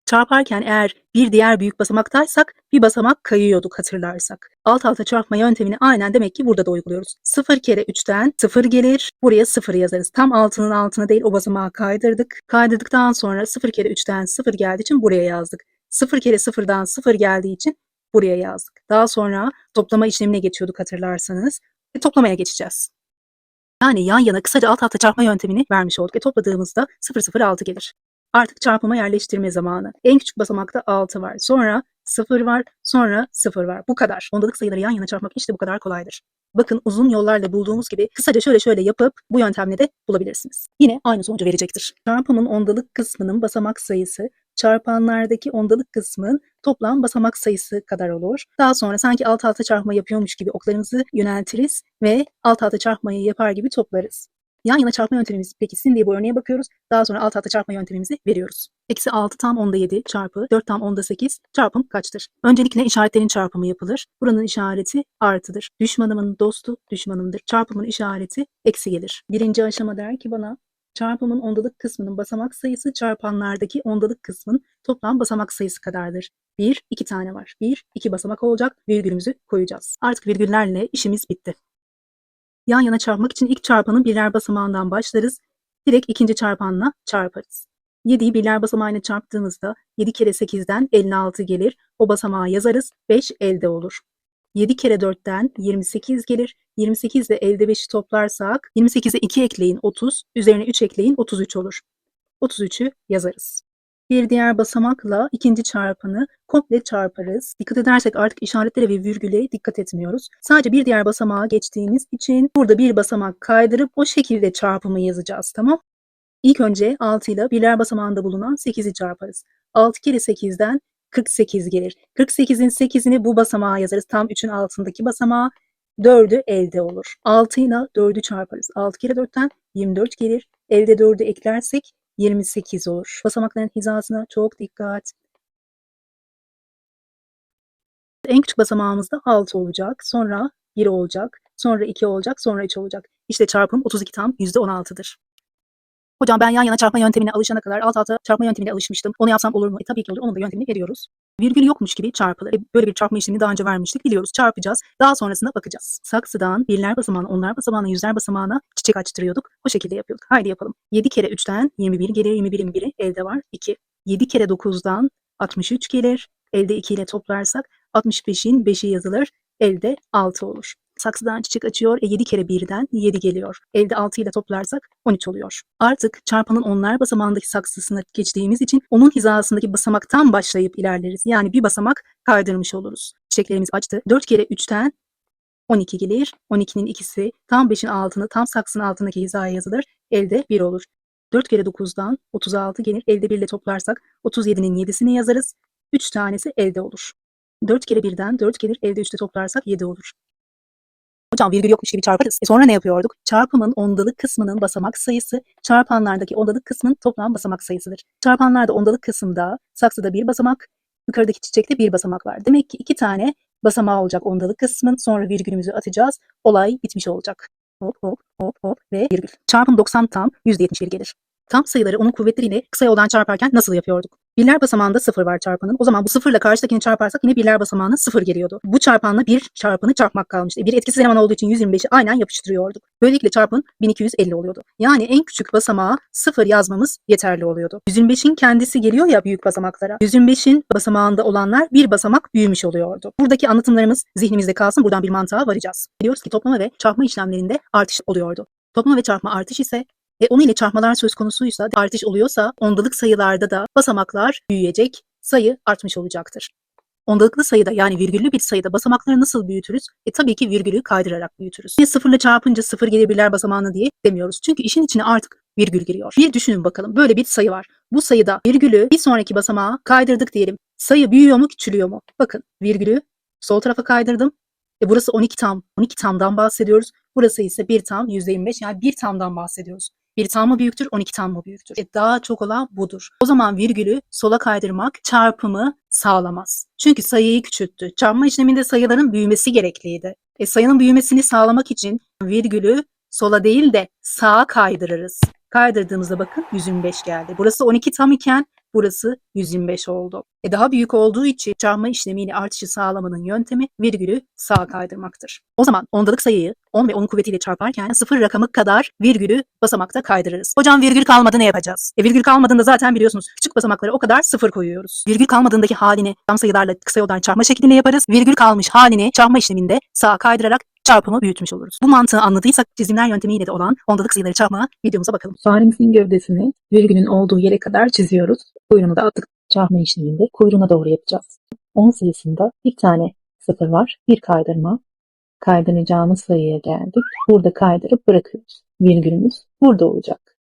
Çarparken eğer bir diğer büyük basamaktaysak bir basamak kayıyorduk hatırlarsak. Alt alta çarpma yöntemini aynen demek ki burada da uyguluyoruz. 0 kere 3'ten 0 gelir. Buraya 0 yazarız. Tam altının altına değil o basamağı kaydırdık. Kaydırdıktan sonra 0 kere 3'ten 0 geldiği için buraya yazdık. 0 kere 0'dan 0 geldiği için buraya yazdık. Daha sonra toplama işlemine geçiyorduk hatırlarsanız. Toplamaya geçeceğiz. Yani yan yana kısaca alt alta çarpma yöntemini vermiş olduk. Topladığımızda 0,06 gelir. Artık çarpıma yerleştirme zamanı. En küçük basamakta 6 var. Sonra 0 var. Sonra 0 var. Bu kadar. Ondalık sayıları yan yana çarpmak işte bu kadar kolaydır. Bakın uzun yollarla bulduğumuz gibi kısaca şöyle yapıp bu yöntemle de bulabilirsiniz. Yine aynı sonucu verecektir. Çarpımın ondalık kısmının basamak sayısı çarpanlardaki ondalık kısmın toplam basamak sayısı kadar olur. Daha sonra sanki alt alta çarpma yapıyormuş gibi oklarımızı yöneltiriz ve alt alta çarpmayı yapar gibi toplarız. Yan yana çarpma yöntemimiz pekişsin diye bu örneğe bakıyoruz. Daha sonra alt alta çarpma yöntemimizi veriyoruz. Eksi 6 tam onda 7 çarpı 4 tam onda 8 çarpım kaçtır? Öncelikle işaretlerin çarpımı yapılır. Buranın işareti artıdır. Düşmanımın dostu düşmanımdır. Çarpımın işareti eksi gelir. Birinci aşama der ki bana çarpımın ondalık kısmının basamak sayısı çarpanlardaki ondalık kısmın toplam basamak sayısı kadardır. 1, 2 tane var. 1, 2 basamak olacak. Virgülümüzü koyacağız. Artık virgüllerle işimiz bitti. Yan yana çarpmak için ilk çarpanın birler basamağından başlarız. Direkt ikinci çarpanla çarparız. 7'yi birler basamağıyla çarptığımızda 7 kere 8'den 56 gelir. O basamağı yazarız. 5 elde olur. 7 kere 4'ten 28 gelir. 28 ile elde 5'i toplarsak 28'e 2 ekleyin 30. Üzerine 3 ekleyin 33 olur. 33'ü yazarız. Bir diğer basamakla ikinci çarpanı komple çarparız. Dikkat edersek artık işaretlere ve virgüle dikkat etmiyoruz. Sadece bir diğer basamağa geçtiğimiz için burada bir basamak kaydırıp o şekilde çarpımı yazacağız, tamam? İlk önce 6 ile birler basamağında bulunan 8'i çarparız. 6 kere 8'den 48 gelir. 48'in 8'ini bu basamağa yazarız. Tam 3'ün altındaki basamağa. 4'ü elde olur. 6 ile 4'ü çarparız. 6 kere 4'ten 24 gelir. Elde 4'ü eklersek 28 olur. Basamakların hizasına çok dikkat. En küçük basamağımızda 6 olacak. Sonra 1 olacak. Sonra 2 olacak. Sonra 3 olacak. İşte çarpım 32 tam %16'dır. Hocam ben yan yana çarpma yöntemine alışana kadar alt alta çarpma yöntemine alışmıştım. Onu yapsam olur mu? Tabii ki olur. Onun da yöntemini veriyoruz. Virgül yokmuş gibi çarpılır. Böyle bir çarpma işlemini daha önce vermiştik. Biliyoruz. Çarpacağız. Daha sonrasında bakacağız. Saksıdan birler basamağına, onlar basamağına, yüzler basamağına çiçek açtırıyorduk. O şekilde yapıyorduk. Haydi yapalım. 7 kere 3'ten 21 gelir. 21'in 1'i elde var. 2. 7 kere 9'dan 63 gelir. Elde 2 ile toplarsak 65'in 5'i yazılır. Elde 6 olur. Saksıdan çiçek açıyor. 7 kere 1'den 7 geliyor. Elde 6 ile toplarsak 13 oluyor. Artık çarpanın onlar basamağındaki saksısına geçtiğimiz için onun hizasındaki basamaktan başlayıp ilerleriz. Yani bir basamak kaydırmış oluruz. Çiçeklerimiz açtı. 4 kere 3'ten 12 gelir. 12'nin ikisi tam 5'in altını, tam saksının altındaki hizaya yazılır. Elde 1 olur. 4 kere 9'dan 36 gelir. Elde 1 ile toplarsak 37'nin 7'sini yazarız. 3 tanesi elde olur. 4 kere 1'den 4 gelir. Elde 3'te toplarsak 7 olur. Hocam virgül yokmuş gibi çarparız. Sonra ne yapıyorduk? Çarpımın ondalık kısmının basamak sayısı, çarpanlardaki ondalık kısmın toplam basamak sayısıdır. Çarpanlarda ondalık kısımda, saksıda bir basamak, yukarıdaki çiçekte bir basamak var. Demek ki 2 tane basamağı olacak ondalık kısmın. Sonra virgülümüzü atacağız. Olay bitmiş olacak. Hop hop hop hop ve virgül. Çarpım 90 tam %71 gelir. Tam sayıları onun kuvvetleriyle kısa yoldan çarparken nasıl yapıyorduk? Birler basamağında 0 var çarpanın. O zaman bu 0 ile karşıdakini çarparsak yine birler basamağına 0 geliyordu. Bu çarpanla bir çarpanı çarpmak kalmıştı. Bir etkisiz eleman olduğu için 125'i aynen yapıştırıyorduk. Böylelikle çarpın 1250 oluyordu. Yani en küçük basamağa 0 yazmamız yeterli oluyordu. 125'in kendisi geliyor ya büyük basamaklara. 125'in basamağında olanlar bir basamak büyümüş oluyordu. Buradaki anlatımlarımız zihnimizde kalsın. Buradan bir mantığa varacağız. Biliyoruz ki toplama ve çarpma işlemlerinde artış oluyordu. Toplama ve çarpma artış ise onun ile çarpmalar söz konusuysa, artış oluyorsa ondalık sayılarda da basamaklar büyüyecek, sayı artmış olacaktır. Ondalıklı sayıda yani virgüllü bir sayıda basamakları nasıl büyütürüz? Tabii ki virgülü kaydırarak büyütürüz. Yine sıfırla çarpınca 0 gelir birler basamağına diye demiyoruz. Çünkü işin içine artık virgül giriyor. Bir düşünün bakalım, böyle bir sayı var. Bu sayıda virgülü bir sonraki basamağa kaydırdık diyelim. Sayı büyüyor mu, küçülüyor mu? Bakın, virgülü sol tarafa kaydırdım. Burası 12 tam. 12 tamdan bahsediyoruz. Burası ise 1 tam %25, yani 1 tamdan bahsediyoruz. 1 tam mı büyüktür, 12 tam mı büyüktür? Daha çok olan budur. O zaman virgülü sola kaydırmak çarpımı sağlamaz. Çünkü sayıyı küçülttü. Çarpma işleminde sayıların büyümesi gerekliydi. Sayının büyümesini sağlamak için virgülü sola değil de sağa kaydırırız. Kaydırdığımızda bakın 125 geldi. Burası 12 tam iken burası 125 oldu. Daha büyük olduğu için çarpma işlemiyle artışı sağlamanın yöntemi virgülü sağa kaydırmaktır. O zaman ondalık sayıyı 10 ve 10'un kuvvetiyle çarparken 0 rakamı kadar virgülü basamakta kaydırırız. Hocam virgül kalmadı ne yapacağız? Virgül kalmadığında zaten biliyorsunuz küçük basamaklara o kadar 0 koyuyoruz. Virgül kalmadığındaki halini tam sayılarla kısa yoldan çarpma şeklinde yaparız. Virgül kalmış halini çarpma işleminde sağa kaydırarak çarpımı büyütmüş oluruz. Bu mantığı anladıysak çizimler yöntemiyle de olan ondalık sayıları çarpma videomuza bakalım. Faremizin gövdesini virgülün olduğu yere kadar çiziyoruz. Kuyruğunu da attık. Çarpma işleminde kuyruğuna doğru yapacağız. 10 sayısında bir tane 0 var. Bir kaydırma. Kaydıracağımız sayıya geldik. Burada kaydırıp bırakıyoruz. Virgülümüz burada olacak.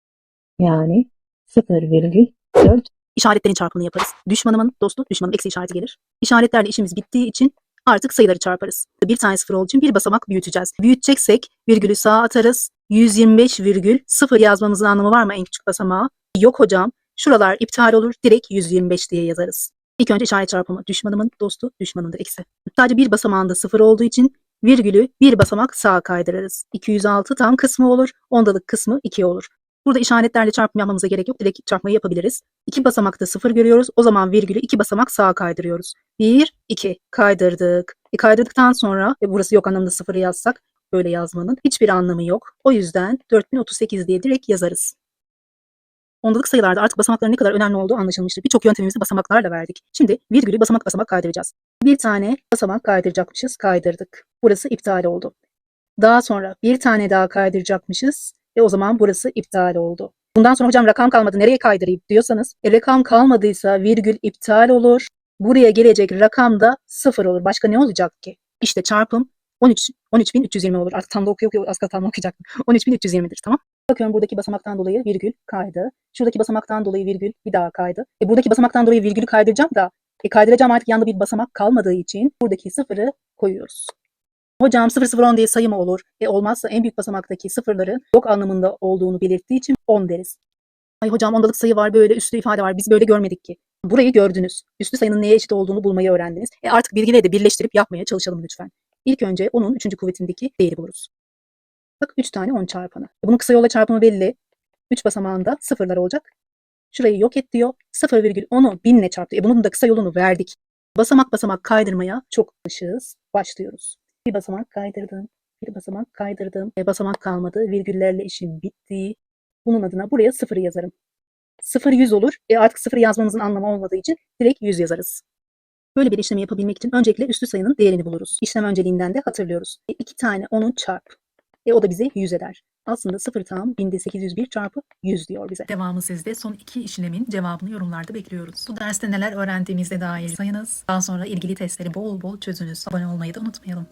Yani 0,4. İşaretlerin çarpımını yaparız. Düşmanımın dostu, düşmanım eksi işareti gelir. İşaretlerle işimiz bittiği için artık sayıları çarparız. Bir tane 0 olduğu için bir basamak büyüteceğiz. Büyüteceksek virgülü sağa atarız. 125,0 yazmamızın anlamı var mı en küçük basamağa? Yok hocam. Şuralar iptal olur. Direkt 125 diye yazarız. İlk önce işaret çarpımı. Düşmanımın dostu, düşmanımdır eksi. Sadece bir basamağında 0 olduğu için virgülü bir basamak sağa kaydırırız. 206 tam kısmı olur. Ondalık kısmı 2 olur. Burada işaretlerle çarpım yapmamıza gerek yok. Direkt çarpmayı yapabiliriz. 2 basamakta 0 görüyoruz. O zaman virgülü 2 basamak sağa kaydırıyoruz. 1, 2 kaydırdık. Kaydırdıktan sonra burası yok anlamında 0'ı yazsak böyle yazmanın hiçbir anlamı yok. O yüzden 4038 diye direkt yazarız. Ondalık sayılarda artık basamakların ne kadar önemli olduğu anlaşılmıştır. Birçok yöntemimizi basamaklarla verdik. Şimdi virgülü basamak basamak kaydıracağız. Bir tane basamak kaydıracakmışız. Kaydırdık. Burası iptal oldu. Daha sonra bir tane daha kaydıracakmışız. O zaman burası iptal oldu. Bundan sonra hocam rakam kalmadı nereye kaydırayım diyorsanız rakam kalmadıysa virgül iptal olur. Buraya gelecek rakam da 0 olur. Başka ne olacak ki? İşte çarpım 13.320 olur. Artık tam da okuyor az kaldı okuyacaktım. 13.320'dir tamam. Bakıyorum buradaki basamaktan dolayı virgül kaydı. Şuradaki basamaktan dolayı virgül bir daha kaydı. Buradaki basamaktan dolayı virgülü kaydıracağım da kaydıracağım artık yanında bir basamak kalmadığı için buradaki 0'ı koyuyoruz. Hocam 0010 diye sayı mı olur? Olmazsa en büyük basamaktaki sıfırları yok anlamında olduğunu belirttiği için 10 deriz. Ay hocam ondalık sayı var böyle üslü ifade var biz böyle görmedik ki. Burayı gördünüz. Üslü sayının neye eşit olduğunu bulmayı öğrendiniz. Artık bilgileri de birleştirip yapmaya çalışalım lütfen. İlk önce onun 3. kuvvetindeki değeri buluruz. Bak 3 tane 10 çarpanı. Bunun kısa yolla çarpımı belli. 3 basamağında sıfırlar olacak. Şurayı yok et diyor. 0,10'u 1000 ile çarptı. Bunun da kısa yolunu verdik. Basamak basamak kaydırmaya çok alışığız. Başlıyoruz. Bir basamak kaydırdım. Bir basamak kaydırdım. Basamak kalmadı. Virgüllerle işim bitti. Bunun adına buraya 0'ı yazarım. 0 100 olur. Artık 0 yazmamızın anlamı olmadığı için direkt 100 yazarız. Böyle bir işlemi yapabilmek için öncelikle üslü sayının değerini buluruz. İşlem önceliğinden de hatırlıyoruz. 2 tane 10'u çarp. O da bize 100 eder. Aslında 0 tam 1801 çarpı 100 diyor bize. Devamı sizde. Son 2 işlemin cevabını yorumlarda bekliyoruz. Bu derste neler öğrendiğimizde dair sayınız. Daha sonra ilgili testleri bol bol çözünüz. Abone olmayı da unutmayalım.